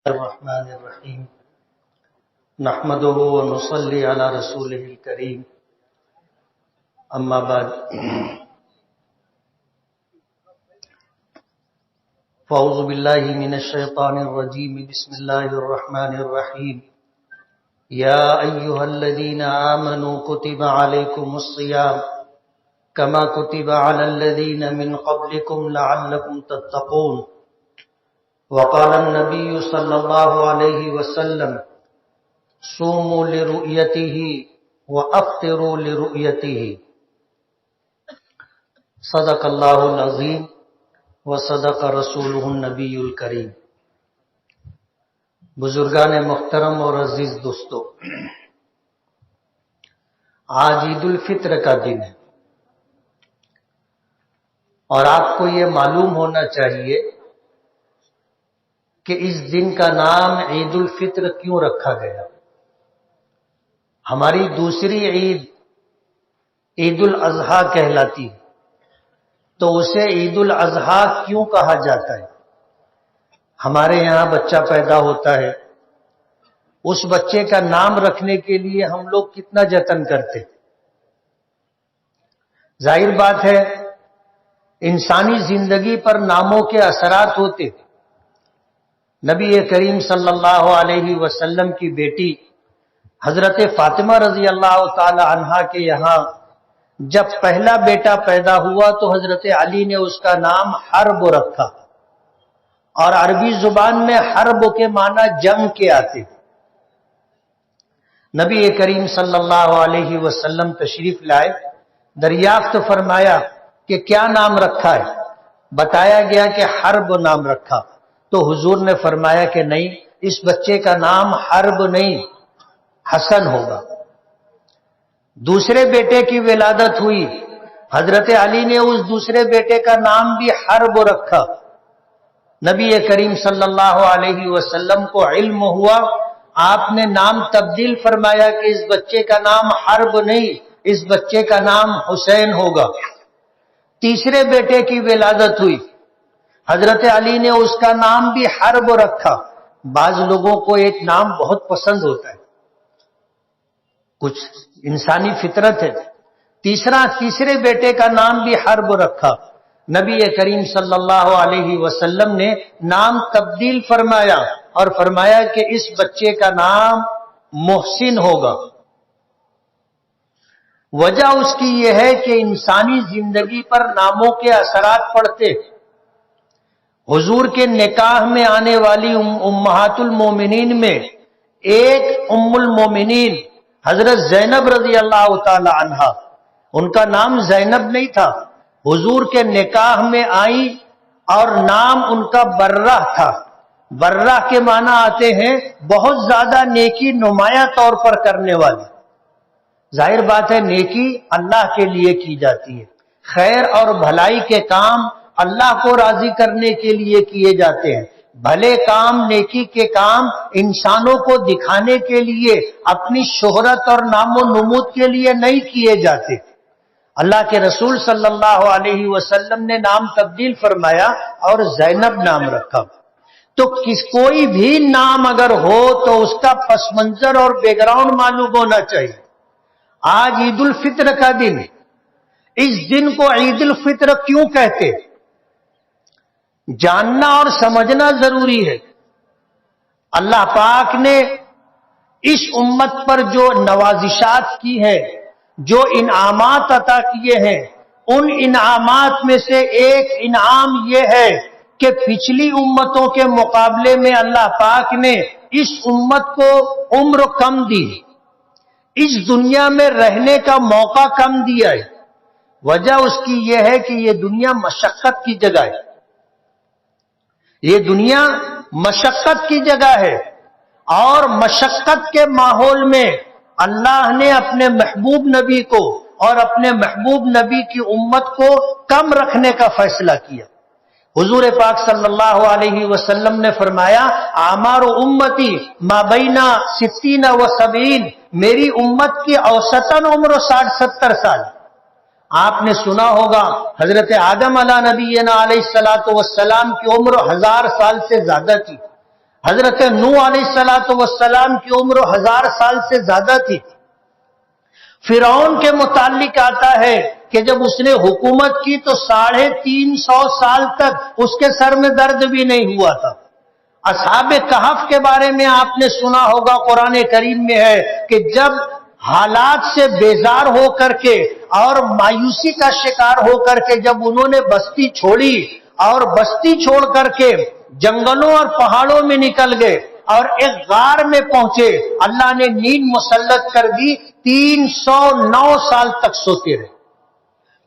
الرحمن الرحیم نحمده ونصلي على رسوله الكريم اما بعد فاعوذ بالله من الشیطان الرجیم بسم الله الرحمن الرحیم یا ایها الذين آمنوا كتب عليكم الصيام كما كتب على الذين من قبلكم لعلكم تتقون وقال النبي صلى الله عليه وسلم صوموا لرؤيته وافطروا لرؤيته صدق الله العظيم وصدق رسوله النبي الكريم۔ بزرگان محترم اور عزیز دوستو، آج عید الفطر کا دن ہے اور آپ کو یہ معلوم ہونا چاہیے کہ اس دن کا نام عید الفطر کیوں رکھا گیا۔ ہماری دوسری عید عید الاضحیٰ کہلاتی ہے، تو اسے عید الاضحیٰ کیوں کہا جاتا ہے؟ ہمارے یہاں بچہ پیدا ہوتا ہے، اس بچے کا نام رکھنے کے لیے ہم لوگ کتنا جتن کرتے۔ ظاہر بات ہے انسانی زندگی پر ناموں کے اثرات ہوتے۔ نبی کریم صلی اللہ علیہ وسلم کی بیٹی حضرت فاطمہ رضی اللہ تعالی عنہا کے یہاں جب پہلا بیٹا پیدا ہوا تو حضرت علی نے اس کا نام حرب رکھا، اور عربی زبان میں حرب کے معنی جنگ کے آتے۔ نبی کریم صلی اللہ علیہ وسلم تشریف لائے، دریافت فرمایا کہ کیا نام رکھا ہے؟ بتایا گیا کہ حرب نام رکھا۔ تو حضور نے فرمایا کہ نہیں، اس بچے کا نام حرب نہیں حسن ہوگا۔ دوسرے بیٹے کی ولادت ہوئی، حضرت علی نے اس دوسرے بیٹے کا نام بھی حرب رکھا۔ نبی کریم صلی اللہ علیہ وسلم کو علم ہوا، آپ نے نام تبدیل فرمایا کہ اس بچے کا نام حرب نہیں، اس بچے کا نام حسین ہوگا۔ تیسرے بیٹے کی ولادت ہوئی، حضرت علی نے اس کا نام بھی حرب رکھا۔ بعض لوگوں کو ایک نام بہت پسند ہوتا ہے، کچھ انسانی فطرت ہے۔ تیسرے بیٹے کا نام بھی حرب رکھا۔ نبی کریم صلی اللہ علیہ وسلم نے نام تبدیل فرمایا اور فرمایا کہ اس بچے کا نام محسن ہوگا۔ وجہ اس کی یہ ہے کہ انسانی زندگی پر ناموں کے اثرات پڑتے۔ حضور کے نکاح میں آنے والی امہات المومنین میں ایک ام المومنین حضرت زینب رضی اللہ تعالی عنہا، ان کا نام زینب نہیں تھا، حضور کے نکاح میں آئی اور نام ان کا برہ تھا۔ برہ کے معنی آتے ہیں بہت زیادہ نیکی نمایاں طور پر کرنے والی۔ ظاہر بات ہے نیکی اللہ کے لیے کی جاتی ہے، خیر اور بھلائی کے کام اللہ کو راضی کرنے کے لیے کیے جاتے ہیں۔ بھلے کام، نیکی کے کام انسانوں کو دکھانے کے لیے، اپنی شہرت اور نام و نمود کے لیے نہیں کیے جاتے۔ اللہ کے رسول صلی اللہ علیہ وسلم نے نام تبدیل فرمایا اور زینب نام رکھا۔ تو کوئی بھی نام اگر ہو تو اس کا پس منظر اور بیک گراؤنڈ معلوم ہونا چاہیے۔ آج عید الفطر کا دن، اس دن کو عید الفطر کیوں کہتے؟ جاننا اور سمجھنا ضروری ہے۔ اللہ پاک نے اس امت پر جو نوازشات کی ہے، جو انعامات عطا کیے ہیں، ان انعامات میں سے ایک انعام یہ ہے کہ پچھلی امتوں کے مقابلے میں اللہ پاک نے اس امت کو عمر کم دی، اس دنیا میں رہنے کا موقع کم دیا ہے۔ وجہ اس کی یہ ہے کہ یہ دنیا مشقت کی جگہ ہے، یہ دنیا مشقت کی جگہ ہے، اور مشقت کے ماحول میں اللہ نے اپنے محبوب نبی کو اور اپنے محبوب نبی کی امت کو کم رکھنے کا فیصلہ کیا۔ حضور پاک صلی اللہ علیہ وسلم نے فرمایا اعمار امتی ما بین 60 و 70، میری امت کی اوسطاً عمر 60-70 سال۔ آپ نے سنا ہوگا حضرت آدم علیہ نبینا علیہ الصلوۃ والسلام کی عمر 1000 سال سے زیادہ تھی۔ حضرت نوح علیہ السلام کی عمر 1000 سال سے زیادہ تھی۔ فرعون کے متعلق آتا ہے کہ جب اس نے حکومت کی تو 350 سال تک اس کے سر میں درد بھی نہیں ہوا تھا۔ اصحاب کہف کے بارے میں آپ نے سنا ہوگا، قرآن کریم میں ہے کہ جب حالات سے بیزار ہو کر کے اور مایوسی کا شکار ہو کر کے جب انہوں نے بستی چھوڑی اور بستی چھوڑ کر کے جنگلوں اور پہاڑوں میں نکل گئے اور ایک غار میں پہنچے، اللہ نے نیند مسلط کر دی، 309 سال تک سوتے رہے۔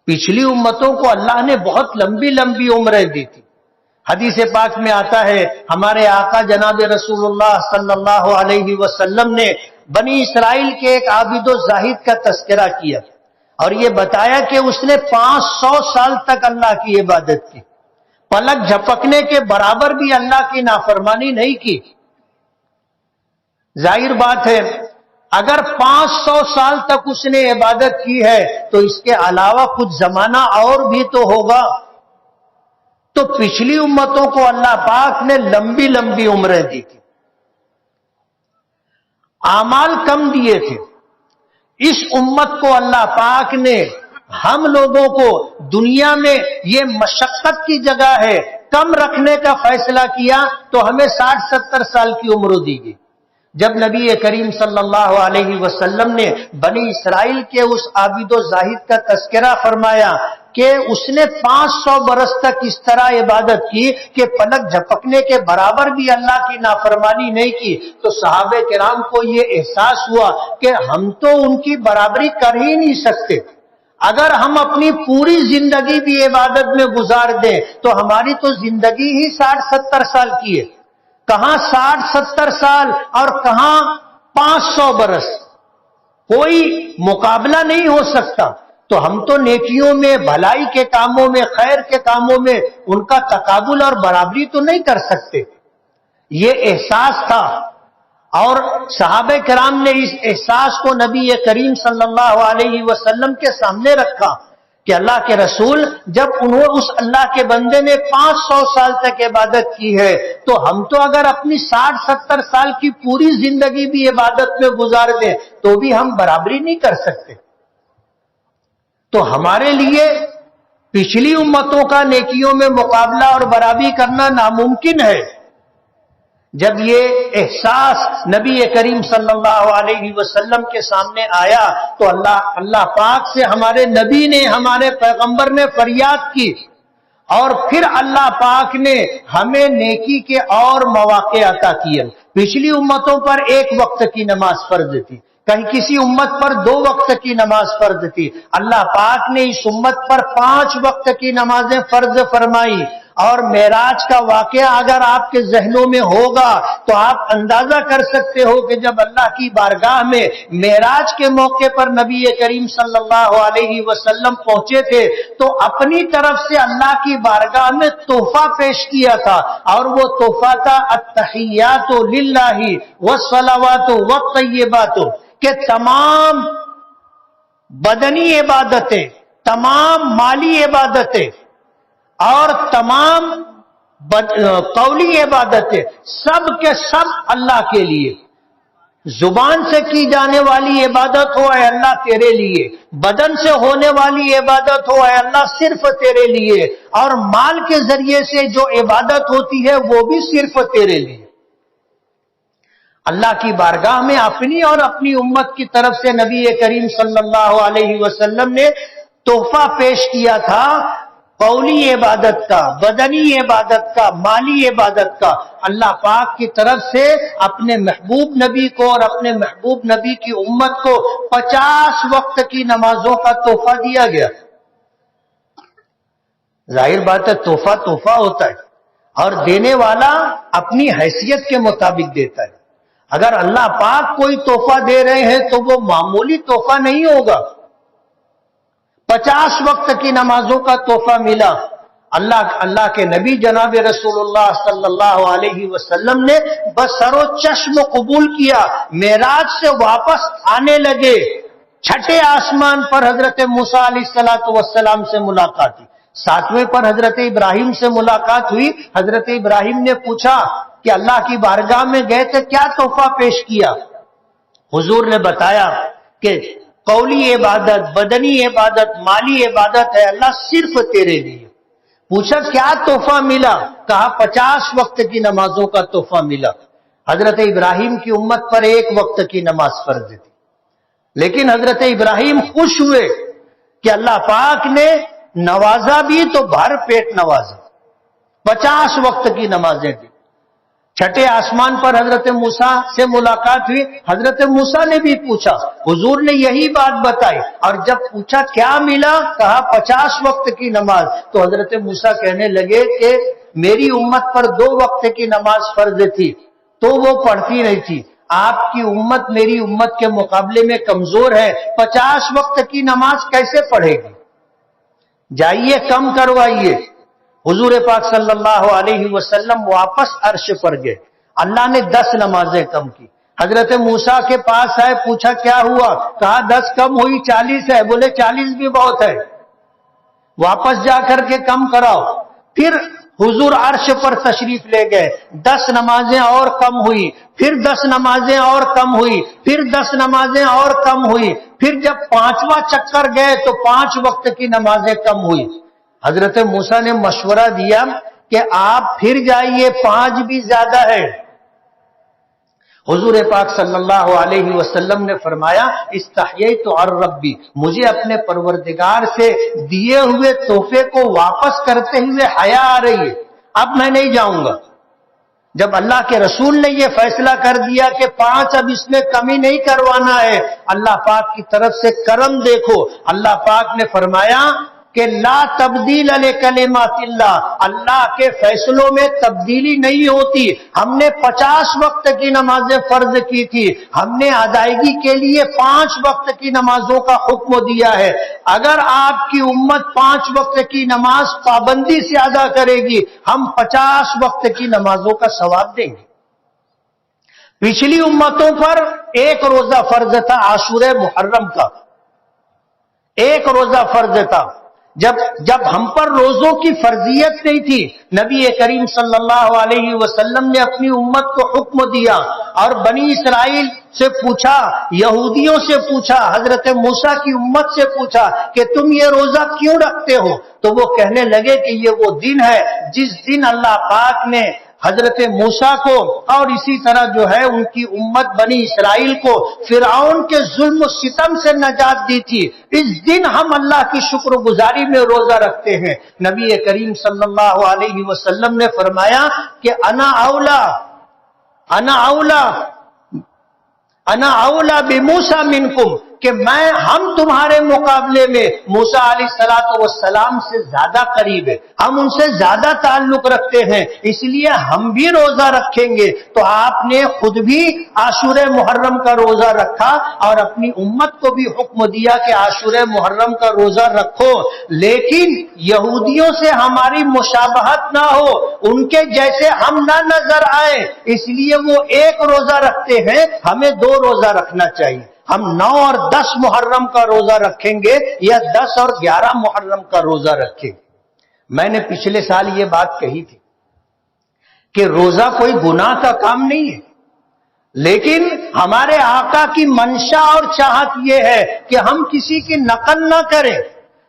پچھلی امتوں کو اللہ نے بہت لمبی لمبی عمریں دی تھی۔ حدیث پاک میں آتا ہے ہمارے آقا جناب رسول اللہ صلی اللہ علیہ وسلم نے بنی اسرائیل کے ایک عابد و زاہد کا تذکرہ کیا اور یہ بتایا کہ اس نے 500 سال تک اللہ کی عبادت کی، پلک جھپکنے کے برابر بھی اللہ کی نافرمانی نہیں کی۔ ظاہر بات ہے اگر 500 سال تک اس نے عبادت کی ہے تو اس کے علاوہ کچھ زمانہ اور بھی تو ہوگا۔ تو پچھلی امتوں کو اللہ پاک نے لمبی لمبی عمریں دی تھی، اعمال کم دیے تھے۔ اس امت کو اللہ پاک نے ہم لوگوں کو دنیا میں یہ مشقت کی جگہ ہے کم رکھنے کا فیصلہ کیا تو ہمیں 60-70 سال کی عمر دی گئی۔ جب نبی کریم صلی اللہ علیہ وسلم نے بنی اسرائیل کے اس عابد و زاہد کا تذکرہ فرمایا کہ اس نے 500 برس تک اس طرح عبادت کی کہ پلک جھپکنے کے برابر بھی اللہ کی نافرمانی نہیں کی، تو صحابہ کرام کو یہ احساس ہوا کہ ہم تو ان کی برابری کر ہی نہیں سکتے۔ اگر ہم اپنی پوری زندگی بھی عبادت میں گزار دیں تو ہماری تو زندگی ہی 60-70 سال کی ہے، کہاں 60-70 سال اور کہاں 500 برس، کوئی مقابلہ نہیں ہو سکتا۔ تو ہم تو نیکیوں میں، بھلائی کے کاموں میں، خیر کے کاموں میں ان کا تقابل اور برابری تو نہیں کر سکتے۔ یہ احساس تھا اور صحابہ کرام نے اس احساس کو نبی کریم صلی اللہ علیہ وسلم کے سامنے رکھا کہ اللہ کے رسول جب انہوں اس اللہ کے بندے نے 500 سال تک عبادت کی ہے تو ہم تو اگر اپنی 60-70 سال کی پوری زندگی بھی عبادت میں گزار دیں تو بھی ہم برابری نہیں کر سکتے۔ تو ہمارے لیے پچھلی امتوں کا نیکیوں میں مقابلہ اور برابری کرنا ناممکن ہے۔ جب یہ احساس نبی کریم صلی اللہ علیہ وسلم کے سامنے آیا تو اللہ پاک سے ہمارے نبی نے، ہمارے پیغمبر نے فریاد کی اور پھر اللہ پاک نے ہمیں نیکی کے اور مواقع عطا کیے۔ پچھلی امتوں پر ایک وقت کی نماز فرض تھی، کہیں کسی امت پر 2 وقت کی نماز فرض تھی، اللہ پاک نے اس امت پر 5 وقت کی نمازیں فرض فرمائی۔ اور معراج کا واقعہ اگر آپ کے ذہنوں میں ہوگا تو آپ اندازہ کر سکتے ہو کہ جب اللہ کی بارگاہ میں معراج کے موقع پر نبی کریم صلی اللہ علیہ وسلم پہنچے تھے تو اپنی طرف سے اللہ کی بارگاہ میں تحفہ پیش کیا تھا، اور وہ تحفہ تھا التحیات للہ والصلوات والطیبات، کہ تمام بدنی عبادتیں، تمام مالی عبادتیں اور تمام قولی عبادتیں سب کے سب اللہ کے لیے۔ زبان سے کی جانے والی عبادت ہو اے اللہ تیرے لیے، بدن سے ہونے والی عبادت ہو اے اللہ صرف تیرے لیے، اور مال کے ذریعے سے جو عبادت ہوتی ہے وہ بھی صرف تیرے لیے۔ اللہ کی بارگاہ میں اپنی اور اپنی امت کی طرف سے نبی کریم صلی اللہ علیہ وسلم نے تحفہ پیش کیا تھا، قولی عبادت کا، بدنی عبادت کا، مالی عبادت کا۔ اللہ پاک کی طرف سے اپنے محبوب نبی کو اور اپنے محبوب نبی کی امت کو 50 وقت کی نمازوں کا تحفہ دیا گیا۔ ظاہر بات ہے تحفہ ہوتا ہے اور دینے والا اپنی حیثیت کے مطابق دیتا ہے۔ اگر اللہ پاک کوئی تحفہ دے رہے ہیں تو وہ معمولی تحفہ نہیں ہوگا۔ 50 وقت کی نمازوں کا تحفہ ملا۔ اللہ کے نبی جناب رسول اللہ صلی اللہ علیہ وسلم نے بسر و چشم قبول کیا، معراج سے واپس آنے لگے، چھٹے آسمان پر حضرت موسیٰ علیہ السلام سے ملاقات ہوئی، 7ویں پر حضرت ابراہیم سے ملاقات ہوئی۔ حضرت ابراہیم نے پوچھا کہ اللہ کی بارگاہ میں گئے تھے، کیا تحفہ پیش کیا؟ حضور نے بتایا کہ قولی عبادت، بدنی عبادت، مالی عبادت ہے اللہ صرف تیرے لیے۔ پوچھا کیا تحفہ ملا؟ کہا 50 وقت کی نمازوں کا تحفہ ملا۔ حضرت ابراہیم کی امت پر 1 وقت کی نماز فرض تھی، لیکن حضرت ابراہیم خوش ہوئے کہ اللہ پاک نے نوازا بھی تو بھر پیٹ نوازا، 50 وقت کی نمازیں تھیں۔ چھٹے آسمان پر حضرت موسیٰ سے ملاقات ہوئی، حضرت موسیٰ نے بھی پوچھا، حضور نے یہی بات بتائی، اور جب پوچھا کیا ملا؟ کہا 50 وقت کی نماز۔ تو حضرت موسیٰ کہنے لگے کہ میری امت پر 2 وقت کی نماز فرض تھی تو وہ پڑھتی نہیں تھی، آپ کی امت میری امت کے مقابلے میں کمزور ہے، 50 وقت کی نماز کیسے پڑھے گی؟ جائیے کم کروائیے۔ حضور پاک صلی اللہ علیہ وسلم واپس عرش پر گئے، اللہ نے 10 نمازیں کم کی۔ حضرت موسیٰ کے پاس آئے، پوچھا کیا ہوا؟ کہا 10 کم ہوئی 40 ہے۔ بولے 40 بھی بہت ہے، واپس جا کر کے کم کراؤ۔ پھر حضور عرش پر تشریف لے گئے، 10 نمازیں اور کم ہوئی، پھر 10 نمازیں اور کم ہوئی، پھر 10 نمازیں اور کم ہوئی، پھر جب 5واں چکر گئے تو 5 وقت کی نمازیں کم ہوئی۔ حضرت موسیٰ نے مشورہ دیا کہ آپ پھر جائیے، 5 بھی زیادہ ہے۔ حضور پاک صلی اللہ علیہ وسلم نے فرمایا استحییت عن ربی، مجھے اپنے پروردگار سے دیے ہوئے تحفے کو واپس کرتے ہوئے حیا آ رہی ہے، اب میں نہیں جاؤں گا۔ جب اللہ کے رسول نے یہ فیصلہ کر دیا کہ 5 اب اس میں کمی نہیں کروانا ہے، اللہ پاک کی طرف سے کرم دیکھو، اللہ پاک نے فرمایا کہ لا تبدیل لکلمات اللہ، اللہ کے فیصلوں میں تبدیلی نہیں ہوتی۔ ہم نے 50 وقت کی نمازیں فرض کی تھی، ہم نے ادائیگی کے لیے 5 وقت کی نمازوں کا حکم دیا ہے۔ اگر آپ کی امت 5 وقت کی نماز پابندی سے ادا کرے گی، ہم 50 وقت کی نمازوں کا ثواب دیں گے۔ پچھلی امتوں پر 1 روزہ فرض تھا، عاشورہ محرم کا 1 روزہ فرض تھا۔ جب ہم پر روزوں کی فرضیت نہیں تھی، نبی کریم صلی اللہ علیہ وسلم نے اپنی امت کو حکم دیا اور بنی اسرائیل سے پوچھا، یہودیوں سے پوچھا، حضرت موسیٰ کی امت سے پوچھا کہ تم یہ روزہ کیوں رکھتے ہو؟ تو وہ کہنے لگے کہ یہ وہ دن ہے جس دن اللہ پاک نے حضرت موسیٰ کو اور اسی طرح جو ہے ان کی امت بنی اسرائیل کو فرعون کے ظلم و ستم سے نجات دی تھی۔ اس دن ہم اللہ کی شکر گزاری میں روزہ رکھتے ہیں۔ نبی کریم صلی اللہ علیہ وسلم نے فرمایا کہ انا اولا بموسیٰ منکم، کہ ہم تمہارے مقابلے میں موسیٰ علیہ السلام سے زیادہ قریب ہے، ہم ان سے زیادہ تعلق رکھتے ہیں، اس لیے ہم بھی روزہ رکھیں گے۔ تو آپ نے خود بھی عاشورہ محرم کا روزہ رکھا اور اپنی امت کو بھی حکم دیا کہ عاشورہ محرم کا روزہ رکھو، لیکن یہودیوں سے ہماری مشابہت نہ ہو، ان کے جیسے ہم نہ نظر آئے، اس لیے وہ 1 روزہ رکھتے ہیں، ہمیں 2 روزہ رکھنا چاہیے۔ ہم 9 اور 10 محرم کا روزہ رکھیں گے یا 10 اور 11 محرم کا روزہ رکھیں گے۔ میں نے پچھلے سال یہ بات کہی تھی کہ روزہ کوئی گناہ کا کام نہیں ہے، لیکن ہمارے آقا کی منشا اور چاہت یہ ہے کہ ہم کسی کی نقل نہ کریں،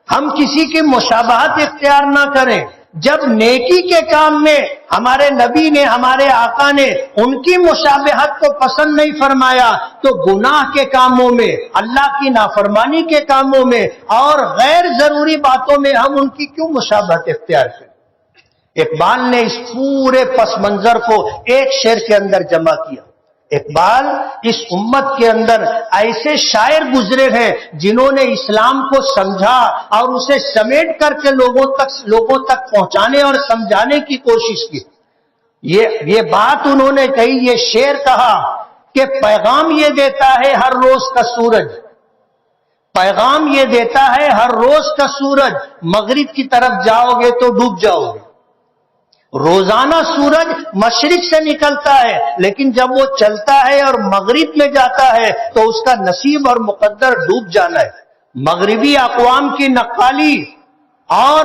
ہم کسی کی مشابہت اختیار نہ کریں۔ جب نیکی کے کام میں ہمارے نبی نے، ہمارے آقا نے ان کی مشابہت کو پسند نہیں فرمایا، تو گناہ کے کاموں میں، اللہ کی نافرمانی کے کاموں میں اور غیر ضروری باتوں میں ہم ان کی کیوں مشابہت اختیار کریں؟ اقبال نے اس پورے پس منظر کو ایک شعر کے اندر جمع کیا۔ اقبال اس امت کے اندر ایسے شاعر گزرے ہیں جنہوں نے اسلام کو سمجھا اور اسے سمیٹ کر کے لوگوں تک پہنچانے اور سمجھانے کی کوشش کی۔ یہ بات انہوں نے کہی، یہ شعر کہا کہ پیغام یہ دیتا ہے ہر روز کا سورج، پیغام یہ دیتا ہے ہر روز کا سورج، مغرب کی طرف جاؤ گے تو ڈوب جاؤ گے۔ روزانہ سورج مشرق سے نکلتا ہے، لیکن جب وہ چلتا ہے اور مغرب میں جاتا ہے تو اس کا نصیب اور مقدر ڈوب جانا ہے۔ مغربی اقوام کی نقالی اور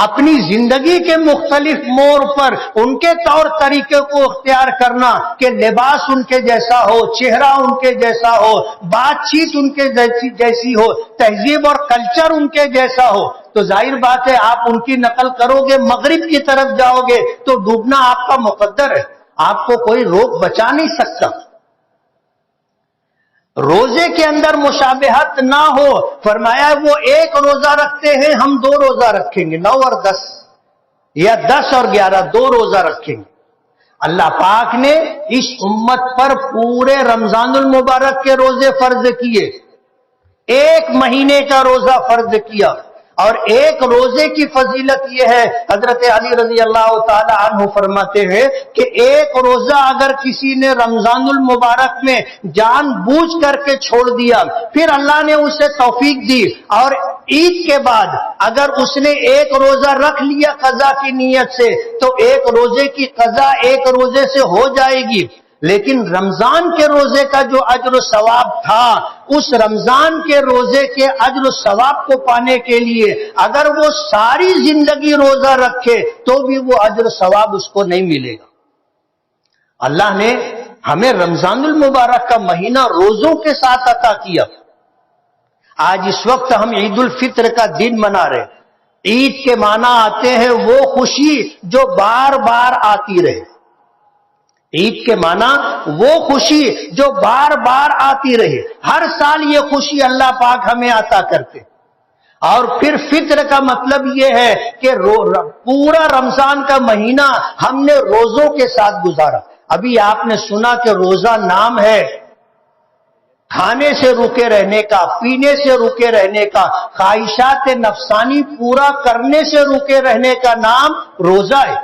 اپنی زندگی کے مختلف موڑ پر ان کے طور طریقے کو اختیار کرنا کہ لباس ان کے جیسا ہو، چہرہ ان کے جیسا ہو، بات چیت ان کے جیسی ہو، تہذیب اور کلچر ان کے جیسا ہو، تو ظاہر بات ہے آپ ان کی نقل کرو گے، مغرب کی طرف جاؤ گے تو ڈوبنا آپ کا مقدر ہے، آپ کو کوئی روک بچا نہیں سکتا۔ روزے کے اندر مشابہت نہ ہو، فرمایا وہ ایک روزہ رکھتے ہیں، ہم 2 روزہ رکھیں گے، 9 اور 10 یا 10 اور 11، 2 روزہ رکھیں گے۔ اللہ پاک نے اس امت پر پورے رمضان المبارک کے روزے فرض کیے، 1 مہینے کا روزہ فرض کیا، اور ایک روزے کی فضیلت یہ ہے، حضرت علی رضی اللہ تعالی عنہ فرماتے ہیں کہ ایک روزہ اگر کسی نے رمضان المبارک میں جان بوجھ کر کے چھوڑ دیا، پھر اللہ نے اسے توفیق دی، اور عید کے بعد اگر اس نے ایک روزہ رکھ لیا قضا کی نیت سے، تو ایک روزے کی قضا ایک روزے سے ہو جائے گی۔ لیکن رمضان کے روزے کا جو اجر و ثواب تھا، اس رمضان کے روزے کے اجر و ثواب کو پانے کے لیے اگر وہ ساری زندگی روزہ رکھے تو بھی وہ اجر و ثواب اس کو نہیں ملے گا۔ اللہ نے ہمیں رمضان المبارک کا مہینہ روزوں کے ساتھ عطا کیا۔ آج اس وقت ہم عید الفطر کا دن منا رہے۔ عید کے معنی آتے ہیں وہ خوشی جو بار بار آتی رہے۔ عید کے معنی وہ خوشی جو بار بار آتی رہے، ہر سال یہ خوشی اللہ پاک ہمیں عطا کرتے۔ اور پھر فطر کا مطلب یہ ہے کہ پورا رمضان کا مہینہ ہم نے روزوں کے ساتھ گزارا۔ ابھی آپ نے سنا کہ روزہ نام ہے کھانے سے رکے رہنے کا، پینے سے رکے رہنے کا، خواہشات نفسانی پورا کرنے سے رکے رہنے کا نام روزہ ہے۔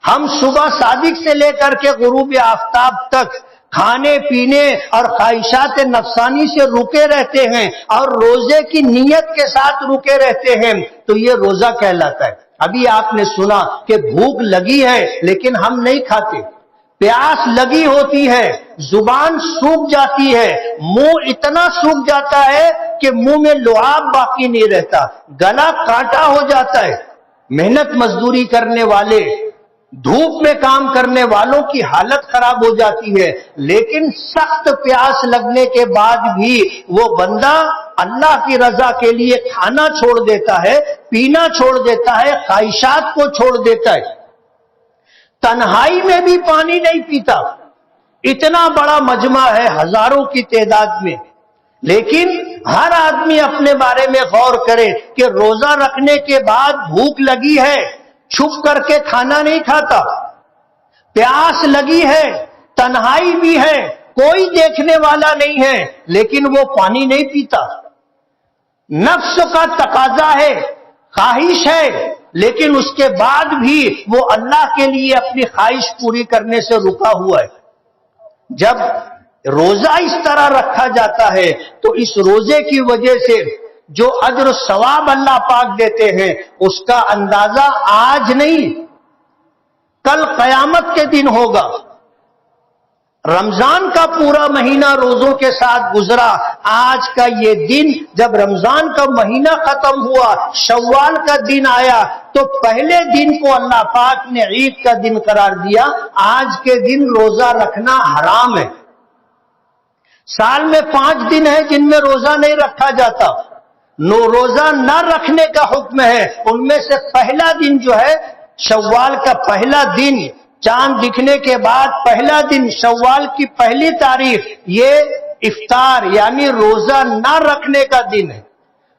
ہم صبح صادق سے لے کر کے غروب آفتاب تک کھانے پینے اور خواہشات نفسانی سے رکے رہتے ہیں اور روزے کی نیت کے ساتھ رکے رہتے ہیں، تو یہ روزہ کہلاتا ہے۔ ابھی آپ نے سنا کہ بھوک لگی ہے لیکن ہم نہیں کھاتے، پیاس لگی ہوتی ہے، زبان سوکھ جاتی ہے، منہ اتنا سوکھ جاتا ہے کہ منہ میں لعاب باقی نہیں رہتا، گلا کانٹا ہو جاتا ہے۔ محنت مزدوری کرنے والے، دھوپ میں کام کرنے والوں کی حالت خراب ہو جاتی ہے، لیکن سخت پیاس لگنے کے بعد بھی وہ بندہ اللہ کی رضا کے لیے کھانا چھوڑ دیتا ہے، پینا چھوڑ دیتا ہے، خواہشات کو چھوڑ دیتا ہے۔ تنہائی میں بھی پانی نہیں پیتا، اتنا بڑا مجمع ہے ہزاروں کی تعداد میں، لیکن ہر آدمی اپنے بارے میں غور کرے کہ روزہ رکھنے کے بعد بھوک لگی ہے، چھپ کر کے کھانا نہیں کھاتا، پیاس لگی ہے، تنہائی بھی ہے، کوئی دیکھنے والا نہیں ہے، لیکن وہ پانی نہیں پیتا۔ نفس کا تقاضا ہے، خواہش ہے، لیکن اس کے بعد بھی وہ اللہ کے لیے اپنی خواہش پوری کرنے سے رکا ہوا ہے۔ جب روزہ اس طرح رکھا جاتا ہے تو اس روزے کی وجہ سے جو اجر و ثواب اللہ پاک دیتے ہیں اس کا اندازہ آج نہیں، کل قیامت کے دن ہوگا۔ رمضان کا پورا مہینہ روزوں کے ساتھ گزرا، آج کا یہ دن جب رمضان کا مہینہ ختم ہوا، شوال کا دن آیا، تو پہلے دن کو اللہ پاک نے عید کا دن قرار دیا۔ آج کے دن روزہ رکھنا حرام ہے۔ سال میں 5 دن ہیں جن میں روزہ نہیں رکھا جاتا، روزہ نہ رکھنے کا حکم ہے۔ ان میں سے پہلا دن جو ہے شوال کا پہلا دن، چاند دکھنے کے بعد پہلا دن، شوال کی پہلی تاریخ، یہ افطار یعنی روزہ نہ رکھنے کا دن ہے۔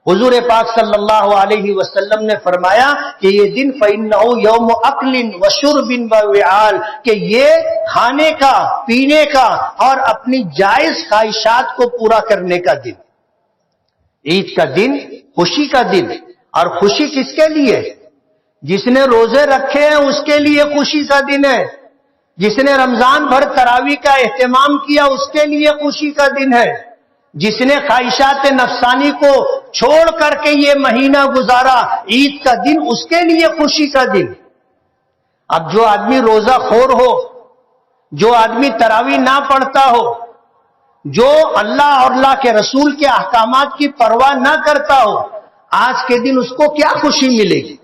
حضور پاک صلی اللہ علیہ وسلم نے فرمایا کہ یہ دن فَإِنَّهُ يَوْمُ أَكْلٍ وَشُرْبٍ وَوِعَالٍ، کہ یہ کھانے کا، پینے کا اور اپنی جائز خواہشات کو پورا کرنے کا دن۔ عید کا دن خوشی کا دن، اور خوشی کس کے لیے؟ جس نے روزے رکھے ہیں اس کے لیے خوشی کا دن ہے، جس نے رمضان بھر تراویح کا اہتمام کیا اس کے لیے خوشی کا دن ہے، جس نے خواہشات نفسانی کو چھوڑ کر کے یہ مہینہ گزارا، عید کا دن اس کے لیے خوشی کا دن۔ اب جو آدمی روزہ خور ہو، جو آدمی تراویح نہ پڑھتا ہو، جو اللہ اور اللہ کے رسول کے احکامات کی پرواہ نہ کرتا ہو، آج کے دن اس کو کیا خوشی ملے گی؟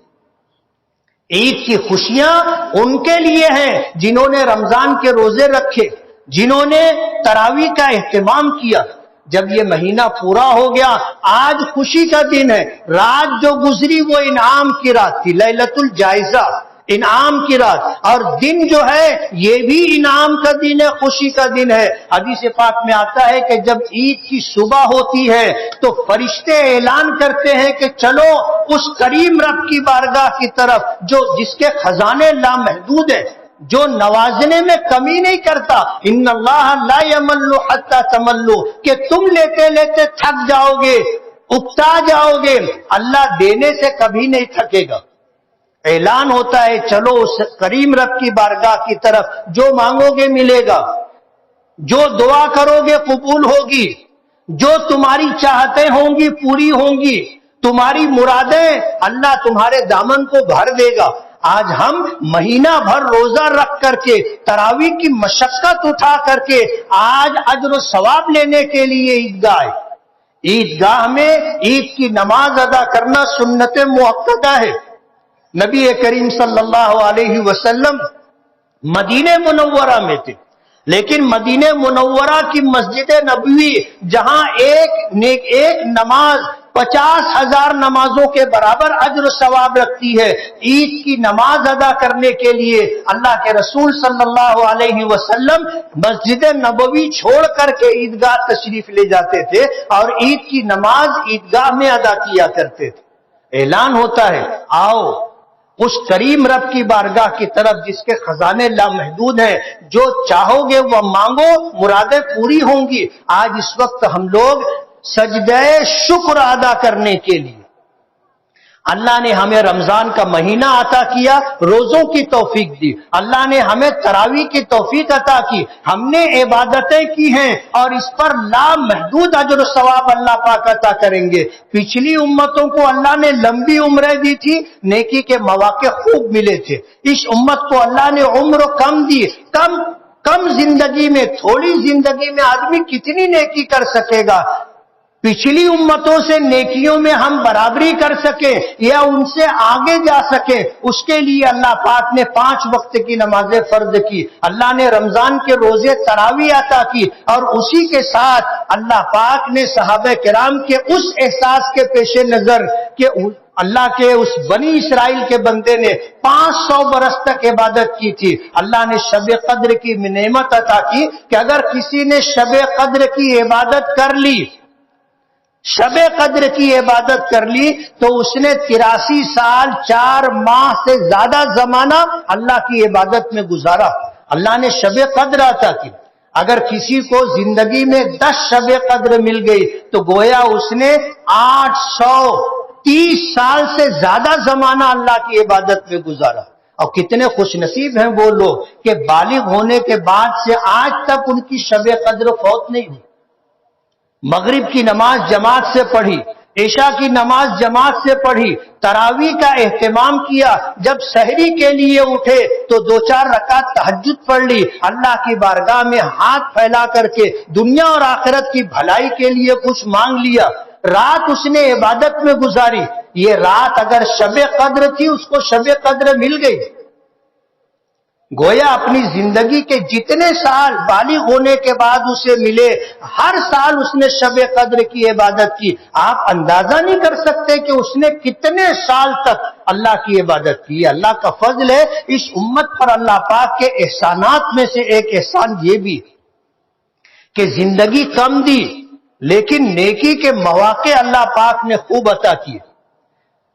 عید کی خوشیاں ان کے لیے ہیں جنہوں نے رمضان کے روزے رکھے، جنہوں نے تراویح کا اہتمام کیا۔ جب یہ مہینہ پورا ہو گیا، آج خوشی کا دن ہے۔ رات جو گزری وہ انعام کی رات تھی، لیلۃ الجائزہ، انعام کی رات، اور دن جو ہے یہ بھی انعام کا دن ہے، خوشی کا دن ہے۔ حدیث پاک میں آتا ہے کہ جب عید کی صبح ہوتی ہے تو فرشتے اعلان کرتے ہیں کہ چلو اس کریم رب کی بارگاہ کی طرف جو جس کے خزانے لامحدود ہیں، جو نوازنے میں کمی نہیں کرتا۔ ان اللہ لا یمل حتی تملو، کہ تم لیتے لیتے تھک جاؤ گے، اکتا جاؤ گے، اللہ دینے سے کبھی نہیں تھکے گا۔ اعلان ہوتا ہے چلو اس کریم رب کی بارگاہ کی طرف، جو مانگو گے ملے گا، جو دعا کرو گے قبول ہوگی، جو تمہاری چاہتیں ہوں گی پوری ہوں گی، تمہاری مرادیں اللہ تمہارے دامن کو بھر دے گا۔ آج ہم مہینہ بھر روزہ رکھ کر کے، تراویح کی مشقت اٹھا کر کے آج اجر و ثواب لینے کے لیے عیدگاہ، عیدگاہ میں عید کی نماز ادا کرنا سنت مؤکدہ ہے۔ نبی کریم صلی اللہ علیہ وسلم مدینہ منورہ میں تھے، لیکن مدینہ منورہ کی مسجد نبوی جہاں ایک نماز 50,000 نمازوں کے برابر اجر و ثواب رکھتی ہے، عید کی نماز ادا کرنے کے لیے اللہ کے رسول صلی اللہ علیہ وسلم مسجد نبوی چھوڑ کر کے عیدگاہ تشریف لے جاتے تھے اور عید کی نماز عیدگاہ میں ادا کیا کرتے تھے۔ اعلان ہوتا ہے آؤ اس کریم رب کی بارگاہ کی طرف جس کے خزانے لامحدود ہیں، جو چاہو گے وہ مانگو، مرادیں پوری ہوں گی۔ آج اس وقت ہم لوگ سجدہ شکر ادا کرنے کے لیے، اللہ نے ہمیں رمضان کا مہینہ عطا کیا، روزوں کی توفیق دی، اللہ نے ہمیں تراویح کی توفیق عطا کی، ہم نے عبادتیں کی ہیں اور اس پر لامحدود اجر و ثواب اللہ پاک عطا کریں گے۔ پچھلی امتوں کو اللہ نے لمبی عمریں دی تھی، نیکی کے مواقع خوب ملے تھے۔ اس امت کو اللہ نے عمر کم دی، کم زندگی میں، تھوڑی زندگی میں آدمی کتنی نیکی کر سکے گا؟ پچھلی امتوں سے نیکیوں میں ہم برابری کر سکیں یا ان سے آگے جا سکیں، اس کے لیے اللہ پاک نے 5 وقت کی نمازیں فرض کی، اللہ نے رمضان کے روزے تراویح عطا کی، اور اسی کے ساتھ اللہ پاک نے صحابہ کرام کے اس احساس کے پیش نظر کہ اللہ کے اس بنی اسرائیل کے بندے نے 500 برس تک عبادت کی تھی، اللہ نے شب قدر کی نعمت عطا کی کہ اگر کسی نے شب قدر کی عبادت کر لی، شب قدر کی عبادت کر لی تو اس نے 83 سال 4 ماہ سے زیادہ زمانہ اللہ کی عبادت میں گزارا۔ اللہ نے شب قدر عطا کی۔ اگر کسی کو زندگی میں 10 شب قدر مل گئی تو گویا اس نے 830 سال سے زیادہ زمانہ اللہ کی عبادت میں گزارا۔ اور کتنے خوش نصیب ہیں وہ لوگ کہ بالغ ہونے کے بعد سے آج تک ان کی شب قدر فوت نہیں ہوئی۔ مغرب کی نماز جماعت سے پڑھی، عشاء کی نماز جماعت سے پڑھی، تراویح کا اہتمام کیا، جب سحری کے لیے اٹھے تو 2-4 رکعت تہجد پڑھ لی، اللہ کی بارگاہ میں ہاتھ پھیلا کر کے دنیا اور آخرت کی بھلائی کے لیے کچھ مانگ لیا، رات اس نے عبادت میں گزاری۔ یہ رات اگر شب قدر تھی اس کو شب قدر مل گئی۔ گویا اپنی زندگی کے جتنے سال بالغ ہونے کے بعد اسے ملے، ہر سال اس نے شب قدر کی عبادت کی۔ آپ اندازہ نہیں کر سکتے کہ اس نے کتنے سال تک اللہ کی عبادت کی۔ اللہ کا فضل ہے اس امت پر۔ اللہ پاک کے احسانات میں سے ایک احسان یہ بھی کہ زندگی کم دی لیکن نیکی کے مواقع اللہ پاک نے خوب عطا کیے۔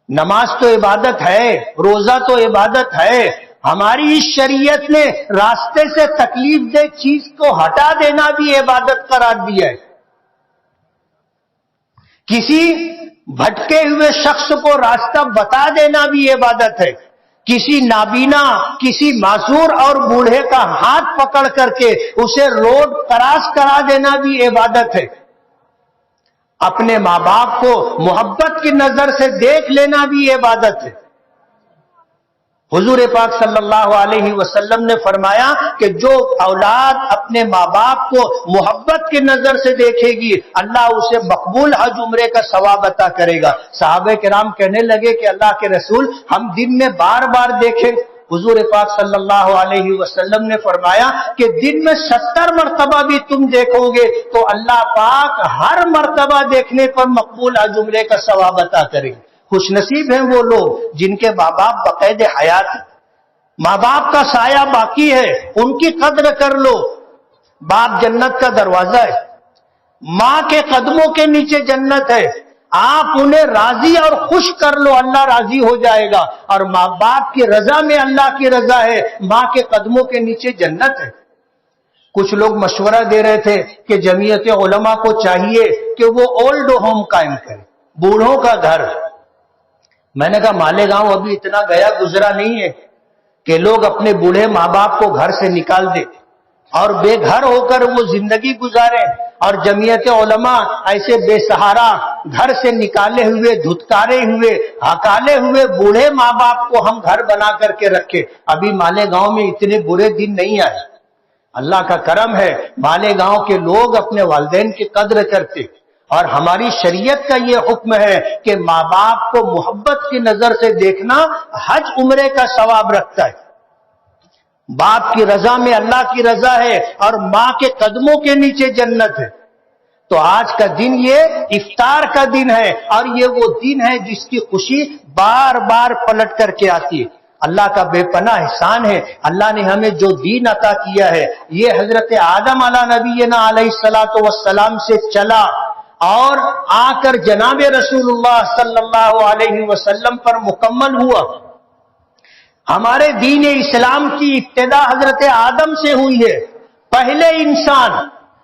نماز تو عبادت ہے، روزہ تو عبادت ہے، ہماری اس شریعت نے راستے سے تکلیف دہ چیز کو ہٹا دینا بھی عبادت قرار دیا ہے۔ کسی بھٹکے ہوئے شخص کو راستہ بتا دینا بھی عبادت ہے، کسی نابینا، کسی معذور اور بوڑھے کا ہاتھ پکڑ کر کے اسے روڈ کراس کرا دینا بھی عبادت ہے، اپنے ماں باپ کو محبت کی نظر سے دیکھ لینا بھی عبادت ہے۔ حضور پاک صلی اللہ علیہ وسلم نے فرمایا کہ جو اولاد اپنے ماں باپ کو محبت کی نظر سے دیکھے گی اللہ اسے مقبول حج عمرے کا ثواب عطا کرے گا۔ صحابہ کرام کہنے لگے کہ اللہ کے رسول ہم دن میں بار بار دیکھیں؟ حضور پاک صلی اللہ علیہ وسلم نے فرمایا کہ دن میں 70 مرتبہ بھی تم دیکھو گے تو اللہ پاک ہر مرتبہ دیکھنے پر مقبول حج عمرے کا ثواب عطا کرے گا۔ خوش نصیب ہیں وہ لوگ جن کے ماں باپ بقید حیات ہیں، ماں باپ کا سایہ باقی ہے، ان کی قدر کر لو۔ باپ جنت کا دروازہ ہے، ماں کے قدموں کے نیچے جنت ہے، آپ انہیں راضی اور خوش کر لو، اللہ راضی ہو جائے گا۔ اور ماں باپ کی رضا میں اللہ کی رضا ہے، ماں کے قدموں کے نیچے جنت ہے۔ کچھ لوگ مشورہ دے رہے تھے کہ جمعیت علماء کو چاہیے کہ وہ اولڈ ہوم قائم کرے، بوڑھوں کا گھر۔ میں نے کہا مالیگاؤں ابھی اتنا گیا گزرا نہیں ہے کہ لوگ اپنے بوڑھے ماں باپ کو گھر سے نکال دیں اور بے گھر ہو کر وہ زندگی گزارے، اور جمعیت علماء ایسے بے سہارا گھر سے نکالے ہوئے، دھتکارے ہوئے، ہکالے ہوئے بوڑھے ماں باپ کو ہم گھر بنا کر کے رکھے۔ ابھی مالیگاؤں میں اتنے برے دن نہیں آئے، اللہ کا کرم ہے، مالیگاؤں کے لوگ اپنے والدین کی قدر کرتے، اور ہماری شریعت کا یہ حکم ہے کہ ماں باپ کو محبت کی نظر سے دیکھنا حج عمرے کا ثواب رکھتا ہے۔ باپ کی رضا میں اللہ کی رضا ہے اور ماں کے قدموں کے نیچے جنت ہے۔ تو آج کا دن یہ افطار کا دن ہے، اور یہ وہ دن ہے جس کی خوشی بار بار پلٹ کر کے آتی ہے۔ اللہ کا بے پناہ احسان ہے، اللہ نے ہمیں جو دین عطا کیا ہے یہ حضرت آدم علیہ نبینا علیہ الصلوۃ والسلام سے چلا اور آ کر جناب رسول اللہ صلی اللہ علیہ وسلم پر مکمل ہوا۔ ہمارے دین اسلام کی ابتدا حضرت آدم سے ہوئی ہے، پہلے انسان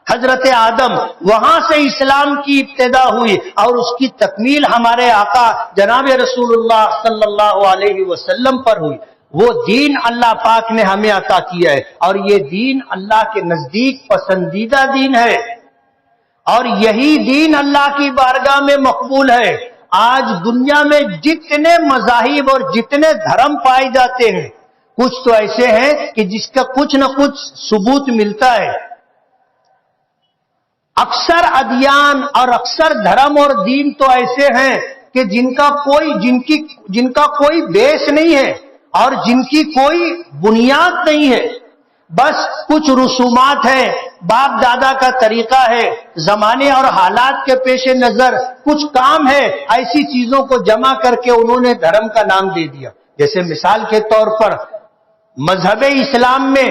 حضرت آدم، وہاں سے اسلام کی ابتدا ہوئی اور اس کی تکمیل ہمارے آقا جناب رسول اللہ صلی اللہ علیہ وسلم پر ہوئی۔ وہ دین اللہ پاک نے ہمیں عطا کیا ہے، اور یہ دین اللہ کے نزدیک پسندیدہ دین ہے، اور یہی دین اللہ کی بارگاہ میں مقبول ہے۔ آج دنیا میں جتنے مذاہب اور جتنے دھرم پائے جاتے ہیں، کچھ تو ایسے ہیں کہ جس کا کچھ نہ کچھ ثبوت ملتا ہے۔ اکثر ادیان اور اکثر دھرم اور دین تو ایسے ہیں کہ جن کا کوئی بیس نہیں ہے اور جن کی کوئی بنیاد نہیں ہے، بس کچھ رسومات ہیں، باپ دادا کا طریقہ ہے، زمانے اور حالات کے پیش نظر کچھ کام ہے، ایسی چیزوں کو جمع کر کے انہوں نے دھرم کا نام دے دیا۔ جیسے مثال کے طور پر مذہب اسلام میں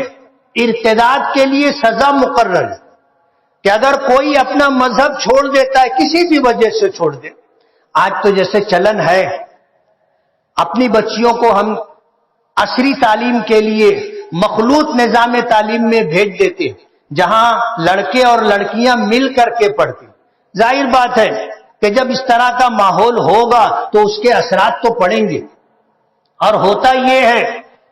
ارتداد کے لیے سزا مقرر ہے کہ اگر کوئی اپنا مذہب چھوڑ دیتا ہے، کسی بھی وجہ سے چھوڑ دے۔ آج تو جیسے چلن ہے، اپنی بچیوں کو ہم عصری تعلیم کے لیے مخلوط نظام تعلیم میں بھیج دیتے ہیں، جہاں لڑکے اور لڑکیاں مل کر کے پڑھتے۔ ظاہر بات ہے کہ جب اس طرح کا ماحول ہوگا تو اس کے اثرات تو پڑیں گے، اور ہوتا یہ ہے